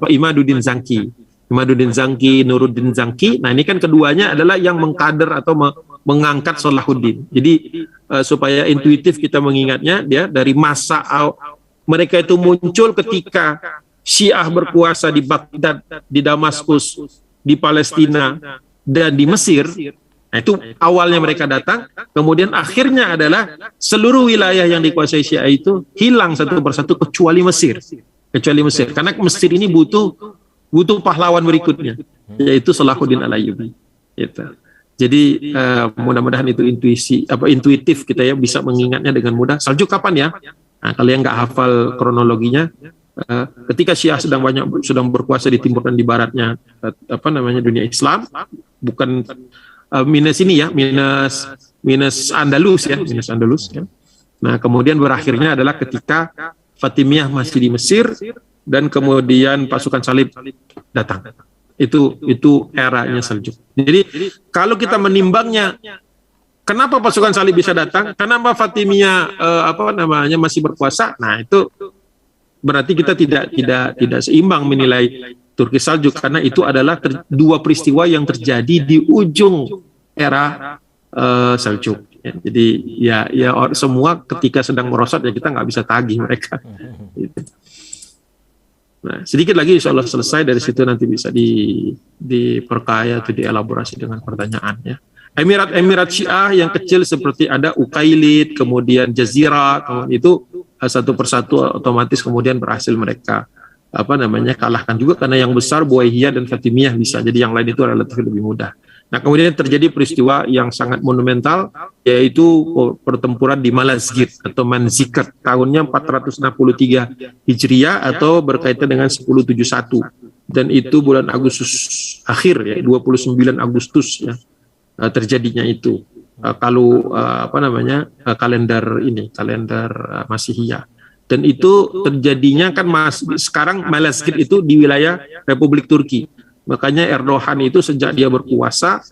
Imaduddin Zanki, Nuruddin Zanki. Nah ini kan keduanya adalah yang mengkader atau mengangkat Salahuddin. Jadi supaya intuitif kita mengingatnya, dia dari masa mereka itu muncul ketika Syiah berkuasa di Baghdad, di Damaskus, di Palestina dan di Mesir. Nah, itu awalnya mereka datang, kemudian akhirnya adalah seluruh wilayah yang dikuasai Syiah itu hilang satu persatu kecuali Mesir. Kecuali Mesir, karena Mesir ini butuh pahlawan berikutnya, yaitu Salahuddin Al-Ayyubi. Gitu. Jadi mudah-mudahan itu intuitif kita ya bisa mengingatnya dengan mudah. Saljuk kapan ya? Nah, kalau yang nggak hafal kronologinya, ketika Syiah sedang berkuasa di timur dan di baratnya dunia Islam, bukan minus ini ya, minus Andalus ya, minus Andalus ya. Nah, kemudian berakhirnya adalah ketika Fatimiyah masih di Mesir dan kemudian pasukan salib datang. Itu eranya Saljuk. Jadi kalau kita menimbangnya, kenapa pasukan salib bisa datang? Kenapa Fatimiyah masih berkuasa? Nah, itu berarti kita tidak seimbang menilai Turki Saljuk, karena itu adalah dua peristiwa yang terjadi di ujung era Saljuk. Ya, jadi semua ketika sedang merosot ya kita nggak bisa tagih mereka. Gitu. Nah, sedikit lagi insya Allah selesai, dari situ nanti bisa diperkaya atau dielaborasi dengan pertanyaan ya. Emirat Syiah yang kecil seperti ada Uqailid, kemudian Jazirah, itu satu persatu otomatis kemudian berhasil mereka kalahkan juga, karena yang besar Buwaihiyah dan Fatimiyah bisa, jadi yang lain itu relatif lebih mudah. Nah, kemudian terjadi peristiwa yang sangat monumental, yaitu pertempuran di Malazgirt atau Manzikert, tahunnya 463 Hijriah atau berkaitan dengan 1071, dan itu bulan Agustus akhir ya, 29 Agustus ya terjadinya itu. Kalau kalender Masihiyah. Dan itu terjadinya kan sekarang Malazgirt itu di wilayah Republik Turki. Makanya Erdogan itu sejak dia berkuasa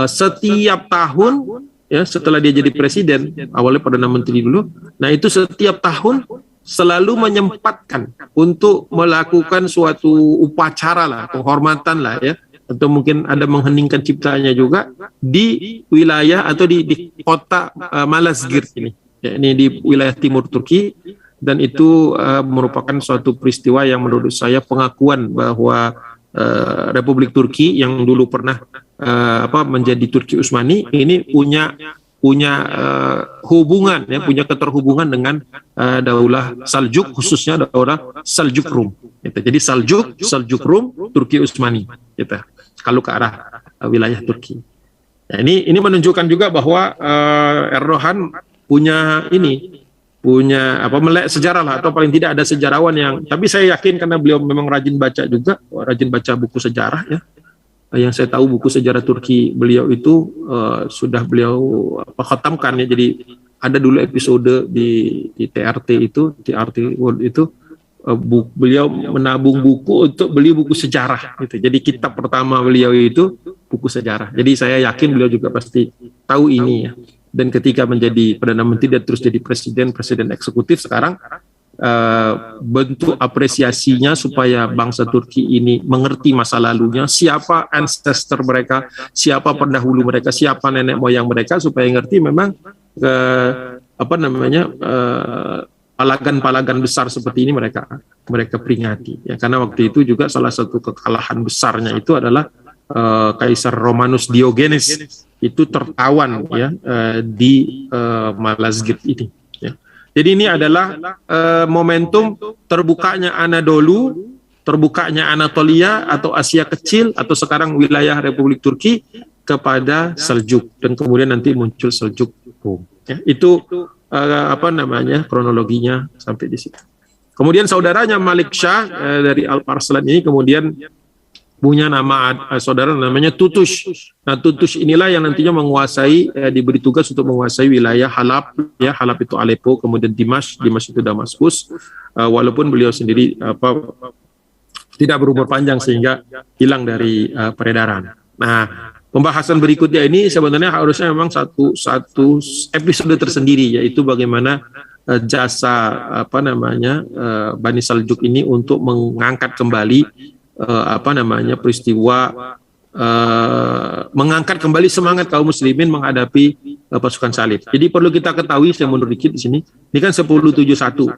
setiap tahun ya, setelah dia jadi presiden, awalnya Perdana Menteri dulu, nah itu setiap tahun selalu menyempatkan untuk melakukan suatu upacara lah, penghormatan lah ya, atau mungkin ada mengheningkan ciptanya juga di wilayah atau di kota Malazgirt ini. Ya, ini di wilayah timur Turki. Dan itu merupakan suatu peristiwa yang menurut saya pengakuan bahwa Republik Turki yang dulu pernah menjadi Turki Utsmani ini punya hubungan ya, punya keterhubungan dengan Daulah Saljuk, khususnya Daulah Saljuk Rum. Gitu. Jadi Saljuk Rum, Turki Utsmani. Gitu. Kalau ke arah wilayah Turki. Nah, ini menunjukkan juga bahwa Erdogan punya melek sejarah lah, atau paling tidak ada sejarawan yang, tapi saya yakin karena beliau memang rajin baca buku sejarah ya. Yang saya tahu buku sejarah Turki beliau itu sudah beliau khatamkan ya. Jadi ada dulu episode di TRT World itu beliau menabung buku untuk beli buku sejarah gitu. Jadi kitab pertama beliau itu buku sejarah. Jadi saya yakin beliau juga pasti tahu ini ya. Dan ketika menjadi Perdana Menteri dan terus jadi presiden eksekutif sekarang, bentuk apresiasinya supaya bangsa Turki ini mengerti masa lalunya, siapa ancestor mereka, siapa pendahulu mereka, siapa nenek moyang mereka, supaya ngerti memang palagan-palagan besar seperti ini mereka peringati ya. Karena waktu itu juga salah satu kekalahan besarnya itu adalah Kaisar Romanus Diogenes itu tertawan ya di Malazgirt ini ya. Jadi ini adalah momentum terbukanya Anadolu, terbukanya Anatolia atau Asia Kecil atau sekarang wilayah Republik Turki kepada Seljuk, dan kemudian nanti muncul Seljuk Rum ya. Itu kronologinya sampai di situ. Kemudian saudaranya Malik Shah dari Alparslan ini kemudian punya nama saudara namanya Tutush. Nah, Tutush inilah yang nantinya menguasai, diberi tugas untuk menguasai wilayah Halab, ya, Halab itu Aleppo, kemudian Dimash itu Damaskus. Walaupun beliau sendiri tidak berumur panjang sehingga hilang dari peredaran. Nah, pembahasan berikutnya ini sebenarnya harusnya memang satu episode tersendiri, yaitu bagaimana jasa Bani Saljuk ini untuk mengangkat kembali peristiwa mengangkat kembali semangat kaum muslimin menghadapi pasukan salib. Jadi perlu kita ketahui, saya mundur dikit di sini. Ini kan 1071.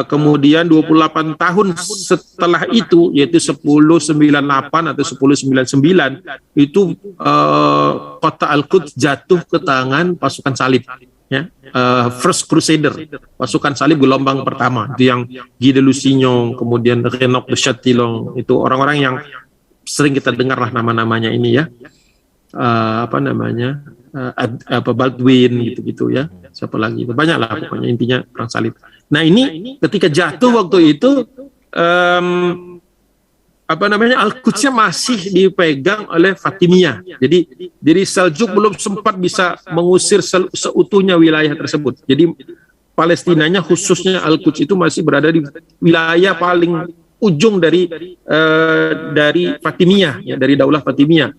Kemudian 28 tahun setelah itu, yaitu 1098 atau 1099, itu kota Al-Quds jatuh ke tangan pasukan salib. Ya, First Crusader, pasukan salib gelombang pertama, itu yang Guy de Lusignan, kemudian Renoc de Chatillon, itu orang-orang yang sering kita dengar lah nama-namanya ini ya. Baldwin gitu-gitu ya, siapa lagi, banyak lah pokoknya, intinya perang salib. Nah ini ketika jatuh waktu itu Al-Qudsnya masih dipegang oleh Fatimiyah. Jadi Seljuk belum sempat bisa mengusir seutuhnya wilayah tersebut. Jadi Palestinanya khususnya Al-Quds itu masih berada di wilayah paling ujung dari Fatimiyah, ya, dari Daulah Fatimiyah.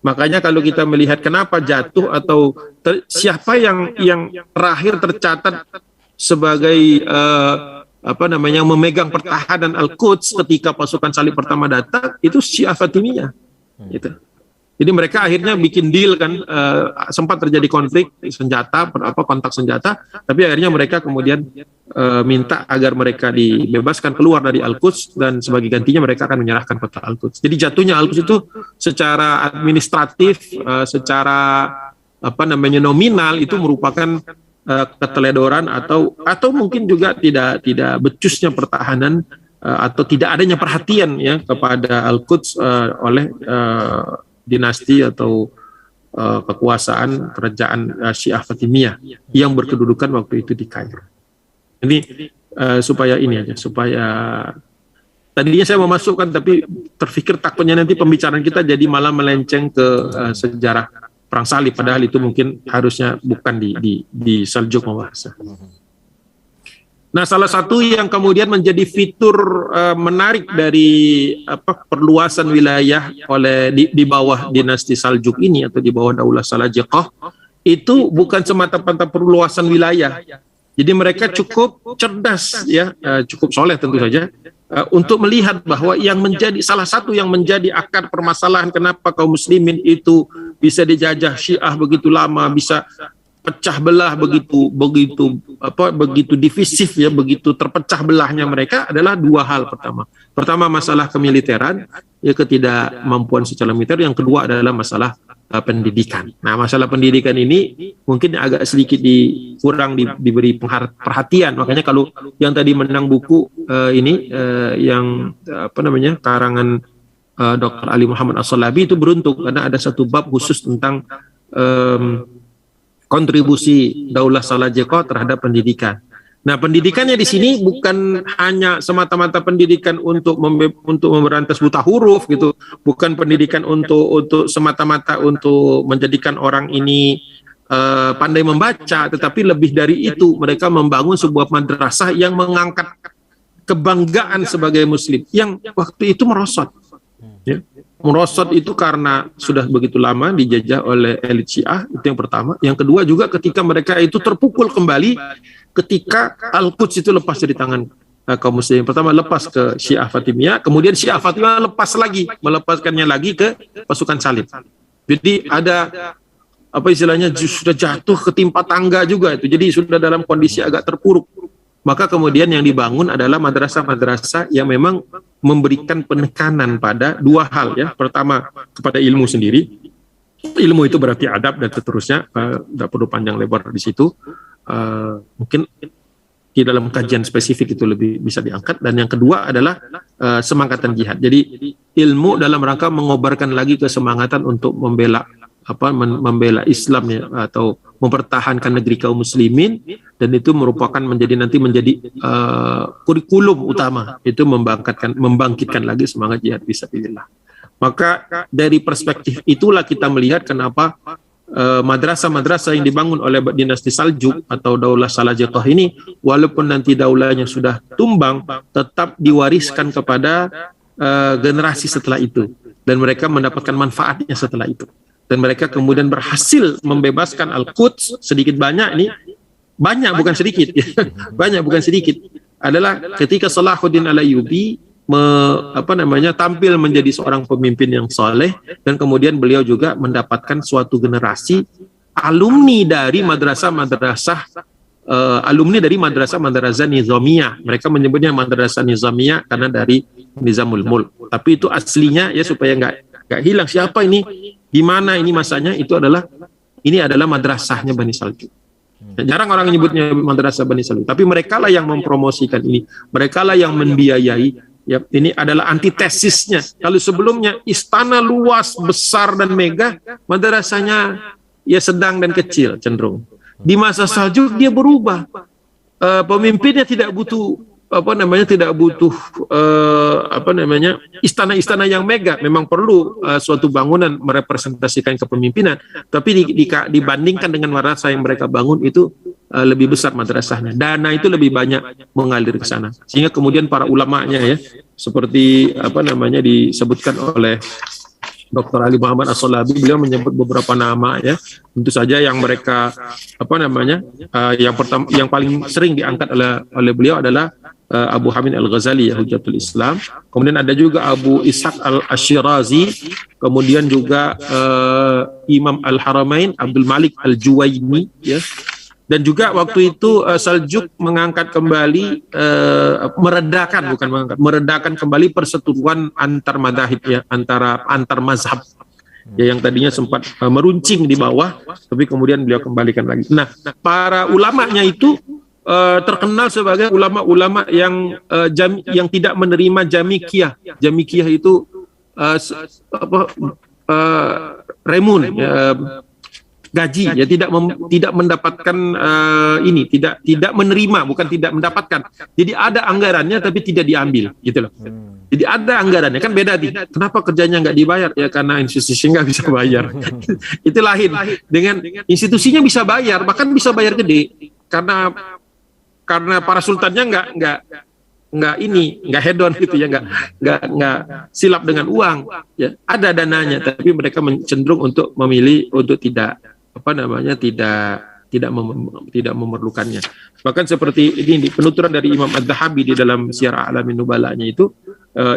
Makanya kalau kita melihat kenapa jatuh atau siapa yang terakhir tercatat sebagai memegang pertahanan Al-Quds ketika pasukan salib pertama datang, itu Syiah Fatimiyah. Gitu. Jadi mereka akhirnya bikin deal kan, sempat terjadi konflik senjata, kontak senjata, tapi akhirnya mereka kemudian minta agar mereka dibebaskan keluar dari Al-Quds, dan sebagai gantinya mereka akan menyerahkan kota Al-Quds. Jadi jatuhnya Al-Quds itu secara administratif, secara nominal itu merupakan keteledoran atau mungkin juga tidak becusnya pertahanan atau tidak adanya perhatian ya kepada Al-Quds oleh dinasti atau kekuasaan kerajaan Syiah Fatimiyah yang berkedudukan waktu itu di Kairo. Ini supaya tadinya saya mau masukkan, tapi terpikir takutnya nanti pembicaraan kita jadi malah melenceng ke sejarah perang salib, padahal itu mungkin harusnya bukan di Seljuk membahasnya. Nah, salah satu yang kemudian menjadi fitur menarik dari perluasan wilayah di bawah dinasti Seljuk ini atau di bawah Daulah Salajikah, itu bukan semata-mata perluasan wilayah. Jadi mereka cukup cerdas ya, cukup soleh tentu saja, untuk melihat bahwa salah satu yang menjadi akar permasalahan kenapa kaum muslimin itu bisa dijajah Syiah begitu lama, bisa pecah belah begitu divisif ya, begitu terpecah belahnya mereka adalah dua hal. Pertama masalah kemiliteran, ya, ketidakmampuan secara militer. Yang kedua adalah masalah pendidikan. Nah, masalah pendidikan ini mungkin agak sedikit kurang diberi perhatian. Makanya kalau yang tadi menang buku karangan Dr. Ali Muhammad As-Salabi itu beruntung karena ada satu bab khusus tentang kontribusi Daulah Salajikah terhadap pendidikan. Nah, pendidikannya di sini bukan hanya semata-mata pendidikan untuk memberantas buta huruf gitu, bukan pendidikan untuk semata-mata untuk menjadikan orang ini pandai membaca, tetapi lebih dari itu mereka membangun sebuah madrasah yang mengangkat kebanggaan sebagai muslim yang waktu itu merosot. Ya. Merosot itu karena sudah begitu lama dijajah oleh elit Syiah, itu yang pertama. Yang kedua juga ketika mereka itu terpukul kembali ketika Al-Quds itu lepas dari tangan kaum muslimin. Pertama lepas ke Syiah Fatimiyah, kemudian Syiah Fatimiyah melepaskannya lagi ke pasukan salib. Jadi ada sudah jatuh ketimpa tangga juga itu. Jadi sudah dalam kondisi agak terpuruk. Maka kemudian yang dibangun adalah madrasah-madrasah yang memang memberikan penekanan pada dua hal ya. Pertama kepada ilmu sendiri. Ilmu itu berarti adab dan seterusnya. Tidak perlu panjang lebar di situ. Mungkin di dalam kajian spesifik itu lebih bisa diangkat. Dan yang kedua adalah semangatan jihad. Jadi ilmu dalam rangka mengobarkan lagi kesemangatan untuk membela Islam ya, atau mempertahankan negeri kaum muslimin, dan itu merupakan menjadi kurikulum utama, itu membangkitkan lagi semangat jihad fisabilillah. Maka dari perspektif itulah kita melihat kenapa madrasah-madrasah yang dibangun oleh dinasti Seljuk atau Daulah Salajikah ini, walaupun nanti daulahnya sudah tumbang, tetap diwariskan kepada generasi setelah itu, dan mereka mendapatkan manfaatnya setelah itu. Dan mereka kemudian berhasil membebaskan Al-Quds sedikit banyak ini, banyak bukan sedikit, banyak bukan sedikit, adalah ketika Salahuddin Al-Ayyubi tampil menjadi seorang pemimpin yang soleh, dan kemudian beliau juga mendapatkan suatu generasi alumni dari madrasah-madrasah alumni dari madrasah nizamiyah. Mereka menyebutnya madrasah nizamiyah karena dari Nizamul Mulk. Tapi itu aslinya ya supaya nggak hilang siapa ini, di mana ini masanya, ini adalah madrasahnya Bani Saljuk. Jarang orang menyebutnya madrasah Bani Saljuk, tapi mereka lah yang mempromosikan ini, mereka lah yang membiayai. Ya, ini adalah antitesisnya. Kalau sebelumnya istana luas, besar dan megah, madrasahnya ya sedang dan kecil cenderung. Di masa Saljuk dia berubah. Pemimpinnya tidak butuh istana-istana yang megah. Memang perlu suatu bangunan merepresentasikan kepemimpinan, tapi dibandingkan dengan madrasah yang mereka bangun itu lebih besar madrasahnya. Dana itu lebih banyak mengalir ke sana. Sehingga kemudian para ulamanya ya, seperti disebutkan oleh Dr. Ali Muhammad As-Solabi, beliau menyebut beberapa nama ya. Tentu saja yang mereka yang paling sering diangkat oleh beliau adalah Abu Hamid Al-Ghazali ya, Hujjatul Islam. Kemudian ada juga Abu Ishaq Al-Ashirazi, kemudian juga Imam Al-Haramain Abdul Malik Al-Juwaini ya. Dan juga waktu itu Saljuk mengangkat kembali, meredakan kembali perseteruan antar madzhab ya, antar mazhab ya, yang tadinya sempat meruncing di bawah, tapi kemudian beliau kembalikan lagi. Nah, para ulamanya itu terkenal sebagai ulama-ulama yang tidak menerima jamikiyah. Jamikiyah itu remun gaji ya, tidak mendapatkan tidak menerima, bukan tidak mendapatkan. Jadi ada anggarannya tapi tidak diambil gitu loh. Jadi ada anggarannya, kan beda nih. Kenapa kerjanya nggak dibayar? Ya karena institusi nggak bisa bayar. Itu lain dengan institusinya bisa bayar, bahkan bisa bayar gede karena para sultannya nggak hedon gitu ya, nggak silap dengan uang ya, ada dananya, tapi mereka cenderung untuk memilih untuk tidak memerlukannya. Bahkan seperti ini penuturan dari Imam Adz-Dzahabi di dalam Syiar A'lamin Nubalanya itu,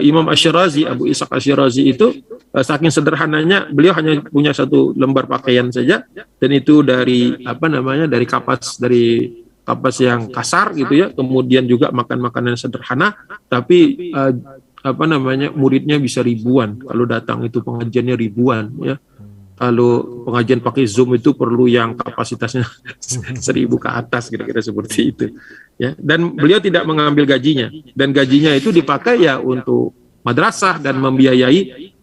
Imam Asy-Syirazi, Abu Ishaq Asy-Syirazi itu saking sederhananya beliau hanya punya satu lembar pakaian saja, dan itu dari kapas yang kasar gitu ya, kemudian juga makan makanan sederhana, tapi muridnya bisa ribuan. Kalau datang itu pengajiannya ribuan ya. Kalau pengajian pakai Zoom itu perlu yang kapasitasnya 1.000 ke atas, kira-kira seperti itu ya. Dan beliau tidak mengambil gajinya, dan gajinya itu dipakai ya untuk madrasah dan membiayai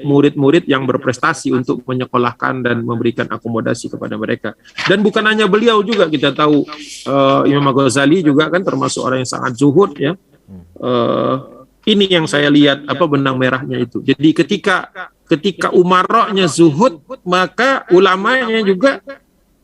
murid-murid yang berprestasi untuk menyekolahkan dan memberikan akomodasi kepada mereka. Dan bukan hanya beliau juga, kita tahu Imam Ghazali juga kan termasuk orang yang sangat zuhud ya. Ini yang saya lihat benang merahnya itu. Jadi ketika umaroknya zuhud, maka ulamanya juga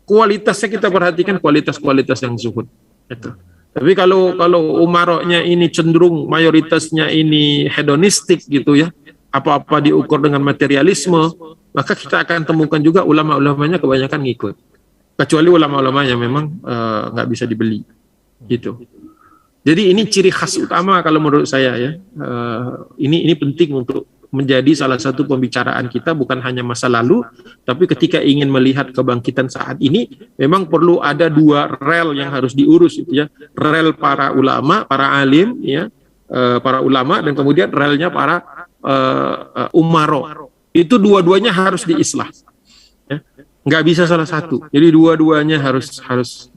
kualitasnya kita perhatikan, kualitas yang zuhud itu. Tapi kalau umaroknya ini cenderung mayoritasnya ini hedonistik gitu ya, apa-apa diukur dengan materialisme, maka kita akan temukan juga ulama-ulamanya kebanyakan ngikut. Kecuali ulama-ulamanya memang nggak bisa dibeli gitu. Jadi ini ciri khas utama kalau menurut saya ya. Ini penting untuk menjadi salah satu pembicaraan kita, bukan hanya masa lalu, tapi ketika ingin melihat kebangkitan saat ini, memang perlu ada dua rel yang harus diurus itu ya. Rel para ulama, para alim ya, para ulama, dan kemudian relnya para umaro. Itu dua-duanya harus diislah. Ya. Nggak bisa salah satu. Jadi dua-duanya harus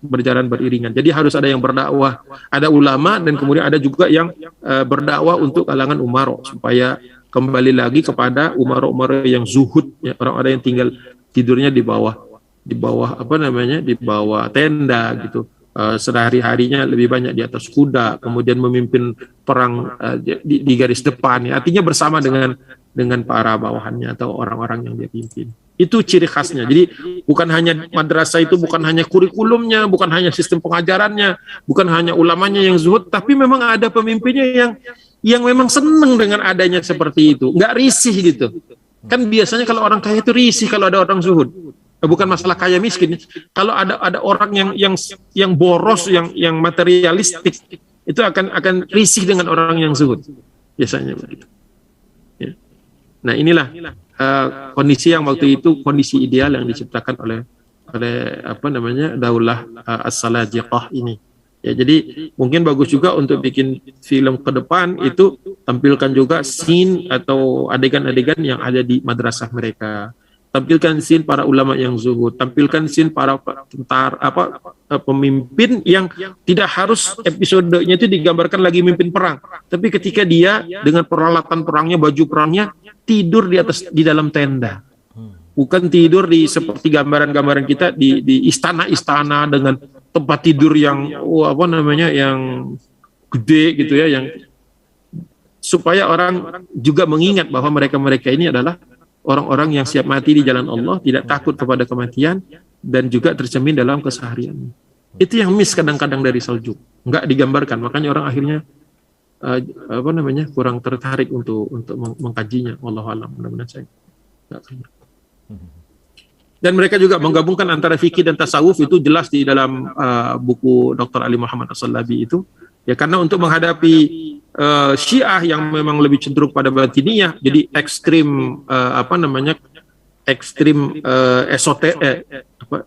berjalan beriringan. Jadi harus ada yang berdakwah, ada ulama, dan kemudian ada juga yang berdakwah untuk kalangan umaro, supaya kembali lagi kepada umaro-umaro yang zuhud, ya, orang-orang yang tinggal tidurnya di bawah di bawah tenda gitu. Sehari-harinya lebih banyak di atas kuda, kemudian memimpin perang di garis depan, ya. Artinya bersama dengan para bawahannya atau orang-orang yang dia pimpin. Itu ciri khasnya. Jadi bukan hanya madrasah itu, bukan hanya kurikulumnya, bukan hanya sistem pengajarannya, bukan hanya ulamanya yang zuhud, tapi memang ada pemimpinnya yang memang senang dengan adanya seperti itu, nggak risih gitu. Kan biasanya kalau orang kaya itu risih kalau ada orang zuhud. Bukan masalah kaya miskin. Kalau ada orang yang boros, yang materialistik, itu akan risih dengan orang yang zuhud. Biasanya begitu. Ya. Nah inilah kondisi yang waktu itu kondisi ideal yang diciptakan oleh apa namanya Daulah As-Salajiqah ini. Ya, jadi mungkin bagus juga untuk bikin film ke depan itu tampilkan juga scene atau adegan-adegan yang ada di madrasah mereka. Tampilkan scene para ulama yang zuhud, tampilkan scene para tentara pemimpin yang tidak harus episodenya itu digambarkan lagi mimpin perang, tapi ketika dia dengan peralatan perangnya, baju perangnya, tidur di dalam tenda. Bukan tidur seperti gambaran-gambaran kita di istana-istana dengan tempat tidur yang yang gede gitu ya, yang supaya orang juga mengingat bahwa mereka-mereka ini adalah orang-orang yang siap mati di jalan Allah, tidak takut kepada kematian, dan juga tercermin dalam keseharian. Itu yang miss kadang-kadang dari Saljuk, nggak digambarkan, makanya orang akhirnya kurang tertarik untuk mengkajinya. Wallahu a'lam, mudah-mudahan saya nggak keliru. Dan mereka juga menggabungkan antara fikih dan tasawuf, itu jelas di dalam buku Dr. Ali Muhammad As-Salabi itu. Ya, karena untuk menghadapi Syiah yang memang lebih cenderung pada batiniyah, jadi ekstrim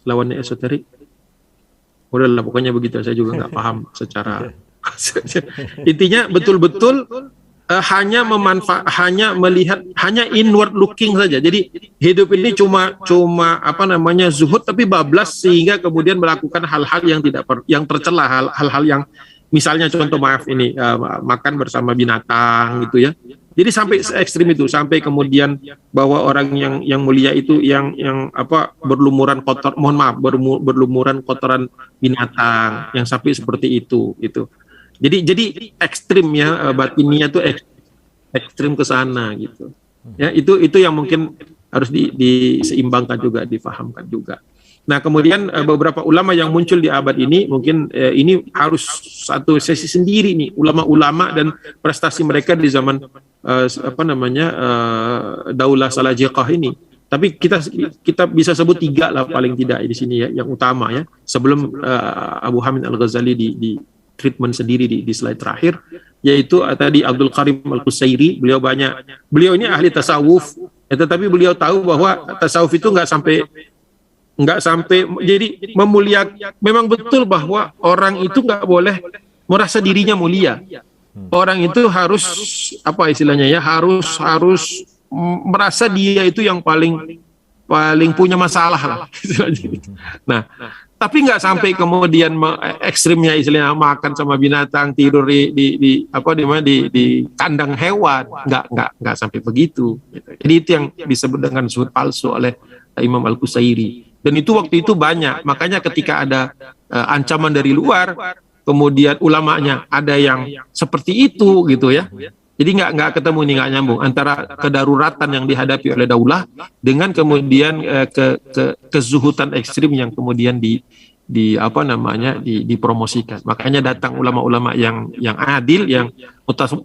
lawannya esoterik. Udahlah, pokoknya begitu, saya juga nggak paham secara intinya betul-betul hanya melihat, hanya inward looking saja. Jadi hidup ini cuma zuhud tapi bablas, sehingga kemudian melakukan hal-hal yang tercela, hal-hal yang misalnya contoh makan bersama binatang gitu ya. Jadi sampai ekstrim itu, sampai kemudian bahwa orang yang mulia itu yang berlumuran berlumuran kotoran binatang, yang sampai seperti itu gitu. Jadi ekstrim ya, batinnya tuh ekstrim ke sana gitu. Ya, itu yang mungkin harus diseimbangkan juga, difahamkan juga. Nah, kemudian beberapa ulama yang muncul di abad ini, mungkin ini harus satu sesi sendiri nih, ulama-ulama dan prestasi mereka di zaman Daulah Salajiqah ini. Tapi kita bisa sebut 3 lah paling tidak di sini ya, yang utama ya. Sebelum Abu Hamid Al-Ghazali di treatment sendiri di slide terakhir, yaitu tadi Abdul Karim Al-Qusairi. Beliau ini ahli tasawuf, tetapi beliau tahu bahwa tasawuf itu nggak sampai jadi memuliakan. Memang betul bahwa orang itu nggak boleh merasa dirinya mulia. Orang itu harus harus merasa dia itu yang paling punya masalah lah. Nah, tapi nggak sampai kemudian ekstrimnya, istilahnya makan sama binatang, tidur di kandang hewan, nggak sampai begitu. Jadi itu yang disebut dengan zuhud palsu oleh Imam Al-Qusairi. Dan itu waktu itu banyak, makanya ketika ada ancaman dari luar, kemudian ulamanya ada yang seperti itu gitu ya. Jadi nggak ketemu nih, nggak nyambung antara kedaruratan yang dihadapi oleh daulah dengan kemudian kezuhutan ekstrim yang kemudian dipromosikan. Makanya datang ulama-ulama yang adil, yang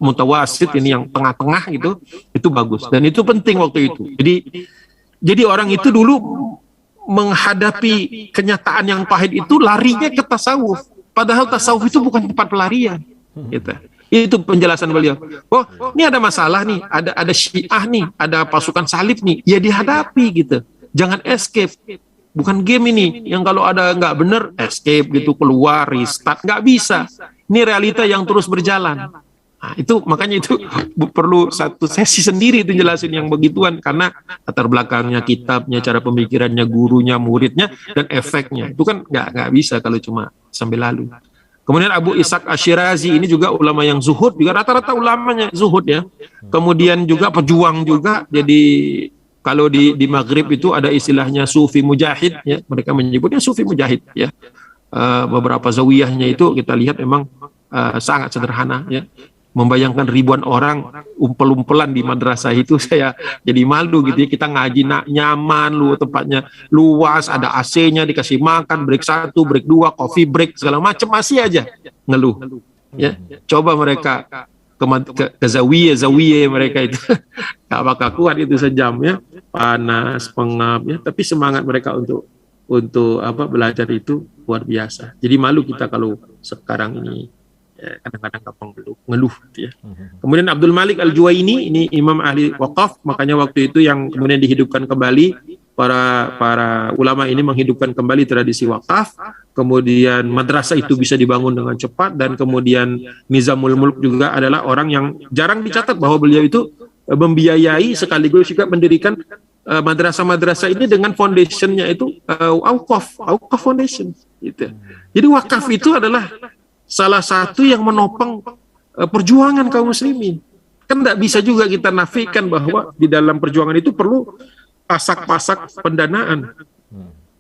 mutawasit, ini yang tengah-tengah gitu, itu bagus dan itu penting waktu itu. Jadi orang itu dulu menghadapi kenyataan yang pahit itu larinya ke tasawuf, padahal tasawuf itu bukan tempat pelarian gitu. Itu penjelasan beliau. Oh, ini ada masalah nih, ada Syiah nih, ada pasukan salib nih, ya dihadapi gitu. Jangan escape. Bukan game ini yang kalau ada nggak bener escape gitu, keluar, restart, nggak bisa. Ini realita yang terus berjalan. Nah, itu makanya itu perlu satu sesi sendiri itu jelasin yang begituan, karena latar belakangnya, kitabnya, cara pemikirannya, gurunya, muridnya, dan efeknya. Itu kan nggak bisa kalau cuma sambil lalu. Kemudian Abu Ishaq Ash-Shirazi ini juga ulama yang zuhud, juga rata-rata ulamanya zuhud ya. Kemudian juga pejuang juga. Jadi kalau di Maghrib itu ada istilahnya sufi mujahid ya, mereka menyebutnya sufi mujahid ya. Beberapa zawiyahnya itu kita lihat memang sangat sederhana ya. Membayangkan ribuan orang umpel-umpelan di madrasah itu, saya jadi malu gitu ya. Kita ngaji nyaman, tempatnya luas, ada AC-nya, dikasih makan, break 1, break 2, coffee break, segala macam, masih aja ngeluh ya. Coba mereka ke zawiyah mereka itu gak bakal kuat itu sejam ya, panas, pengap ya, tapi semangat mereka untuk belajar itu luar biasa. Jadi malu kita kalau sekarang ini kadang-kadang gampang ngeluh gitu ya. Kemudian Abdul Malik Al-Juwaini, ini imam ahli waqaf, makanya waktu itu yang kemudian dihidupkan kembali para ulama ini menghidupkan kembali tradisi wakaf, kemudian madrasah itu bisa dibangun dengan cepat, dan kemudian Nizamul Mulk juga adalah orang yang jarang dicatat bahwa beliau itu membiayai sekaligus juga mendirikan madrasah-madrasah ini dengan foundationnya itu Auqaf Foundation gitu. Jadi wakaf itu adalah salah satu yang menopang perjuangan kaum muslimin. Kan tidak bisa juga kita nafikan bahwa di dalam perjuangan itu perlu pasak-pasak pendanaan.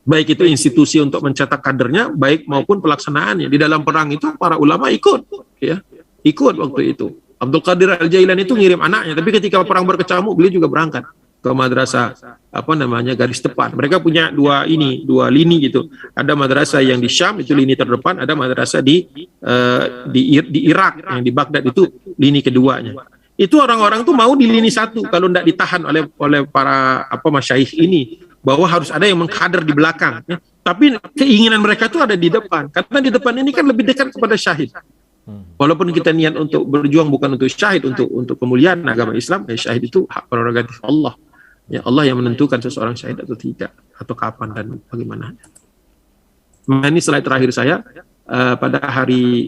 Baik itu institusi untuk mencetak kadernya, baik maupun pelaksanaannya. Di dalam perang itu para ulama ikut, ya, ikut waktu itu. Abdul Qadir Al-Jailani itu ngirim anaknya, tapi ketika perang berkecamuk beliau juga berangkat ke madrasah garis depan. Mereka punya dua lini gitu. Ada madrasah yang di Syam itu lini terdepan, ada madrasah di Irak yang di Baghdad itu lini keduanya. Itu orang-orang tuh mau di lini satu kalau tidak ditahan oleh para masyaikh ini, bahwa harus ada yang mengkader di belakang, ya. Tapi keinginan mereka itu ada di depan, karena di depan ini kan lebih dekat kepada syahid. Walaupun kita niat untuk berjuang bukan untuk syahid, untuk kemuliaan agama Islam, syahid itu hak prerogatif Allah. Ya, Allah yang menentukan seseorang syahid atau tidak, atau kapan dan bagaimana. Nah, ini slide terakhir saya.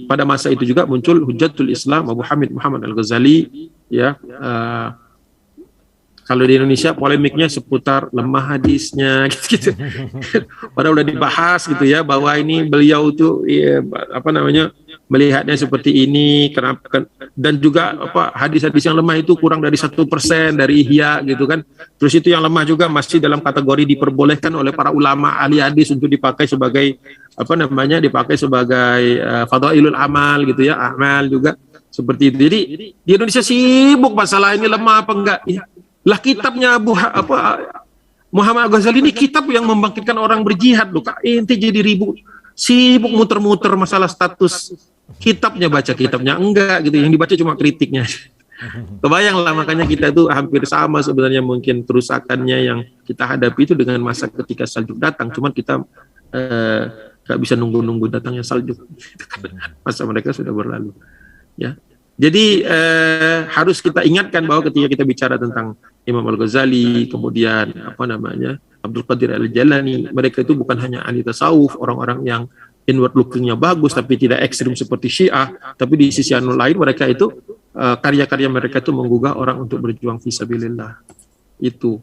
Pada masa itu juga muncul Hujjatul Islam Abu Hamid Muhammad Al-Ghazali, ya. Kalau di Indonesia polemiknya seputar lemah hadisnya gitu-gitu. Padahal udah dibahas gitu ya, bahwa ini beliau tuh melihatnya seperti ini, kenapa, dan juga hadis-hadis yang lemah itu kurang dari 1% dari Ihya gitu kan. Terus itu yang lemah juga masih dalam kategori diperbolehkan oleh para ulama ahli hadis untuk dipakai sebagai fadhailul amal gitu ya, amal juga seperti itu. Jadi di Indonesia sibuk masalah ini lemah apa enggak ya. Lah kitabnya Muhammad Al-Ghazali ini kitab yang membangkitkan orang berjihad loh. Ente jadi sibuk muter-muter masalah status kitabnya, baca kitabnya enggak gitu, yang dibaca cuma kritiknya. Kebayanglah, makanya kita itu hampir sama sebenarnya mungkin kerusakannya yang kita hadapi itu dengan masa ketika Saljuk datang, cuman kita nggak bisa nunggu datangnya Saljuk. Masa mereka sudah berlalu, ya. Jadi harus kita ingatkan bahwa ketika kita bicara tentang Imam Al-Ghazali, kemudian Abdul Qadir Al-Jailani, mereka itu bukan hanya ahli tasawuf, orang-orang yang inward lookingnya bagus tapi tidak ekstrim seperti Syiah, tapi di sisi lain mereka itu karya-karya mereka itu menggugah orang untuk berjuang fisabilillah. Itu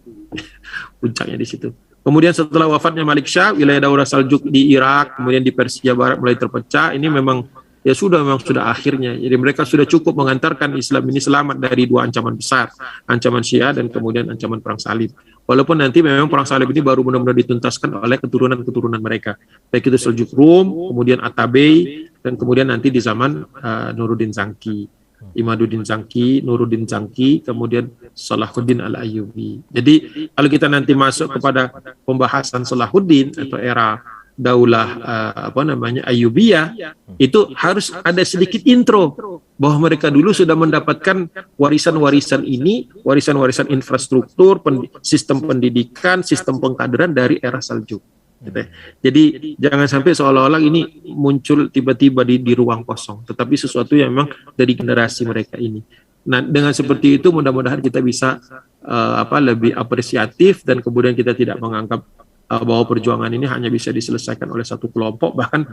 puncaknya di situ. Kemudian setelah wafatnya Malik Shah, wilayah Daurah Saljuk di Irak, kemudian di Persia Barat mulai terpecah. Ini memang sudah akhirnya. Jadi mereka sudah cukup mengantarkan Islam ini selamat dari dua ancaman besar, ancaman Syiah dan kemudian ancaman perang salib. Walaupun nanti memang perang salib ini baru benar-benar dituntaskan oleh keturunan-keturunan mereka, baik itu Seljuk Rum, kemudian Atabei, dan kemudian nanti di zaman Nuruddin Zangki, Imaduddin Zangki, Nuruddin Zangki, kemudian Salahuddin Al-Ayyubi. Jadi kalau kita nanti masuk kepada pembahasan Salahuddin atau era Daulah Ayyubiyah, itu harus ada sedikit intro bahwa mereka dulu sudah mendapatkan warisan-warisan ini, warisan-warisan infrastruktur, sistem pendidikan, sistem pengkaderan dari era Saljuk. Jadi jangan sampai seolah-olah ini muncul tiba-tiba di ruang kosong, tetapi sesuatu yang memang dari generasi mereka ini. Nah, dengan seperti itu mudah-mudahan kita bisa lebih apresiatif, dan kemudian kita tidak menganggap bahwa perjuangan ini hanya bisa diselesaikan oleh satu kelompok, bahkan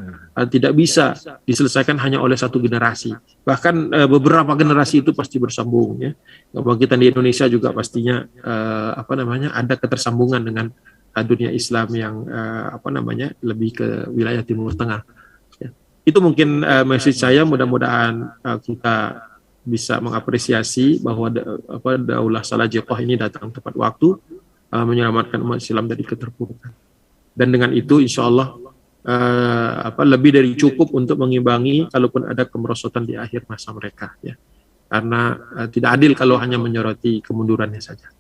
tidak bisa diselesaikan hanya oleh satu generasi. Bahkan beberapa generasi itu pasti bersambung, ya. Bahwa kita di Indonesia juga pastinya ada ketersambungan dengan dunia Islam yang lebih ke wilayah Timur Tengah. Ya. Itu mungkin message saya. Mudah-mudahan kita bisa mengapresiasi bahwa Daulah Salajiqah ini datang tepat waktu, menyelamatkan umat Islam dari keterpurukan. Dan dengan itu insya Allah lebih dari cukup untuk mengimbangi kalaupun ada kemerosotan di akhir masa mereka, ya. Karena tidak adil kalau hanya menyoroti kemundurannya saja.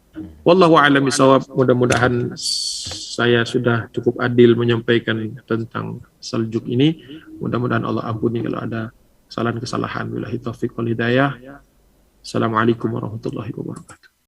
Wallahu a'lam bishawab. Mudah-mudahan saya sudah cukup adil menyampaikan tentang Saljuk ini. Mudah-mudahan Allah ampuni kalau ada kesalahan-kesalahan. Billahi taufiq wal hidayah. Assalamualaikum warahmatullahi wabarakatuh.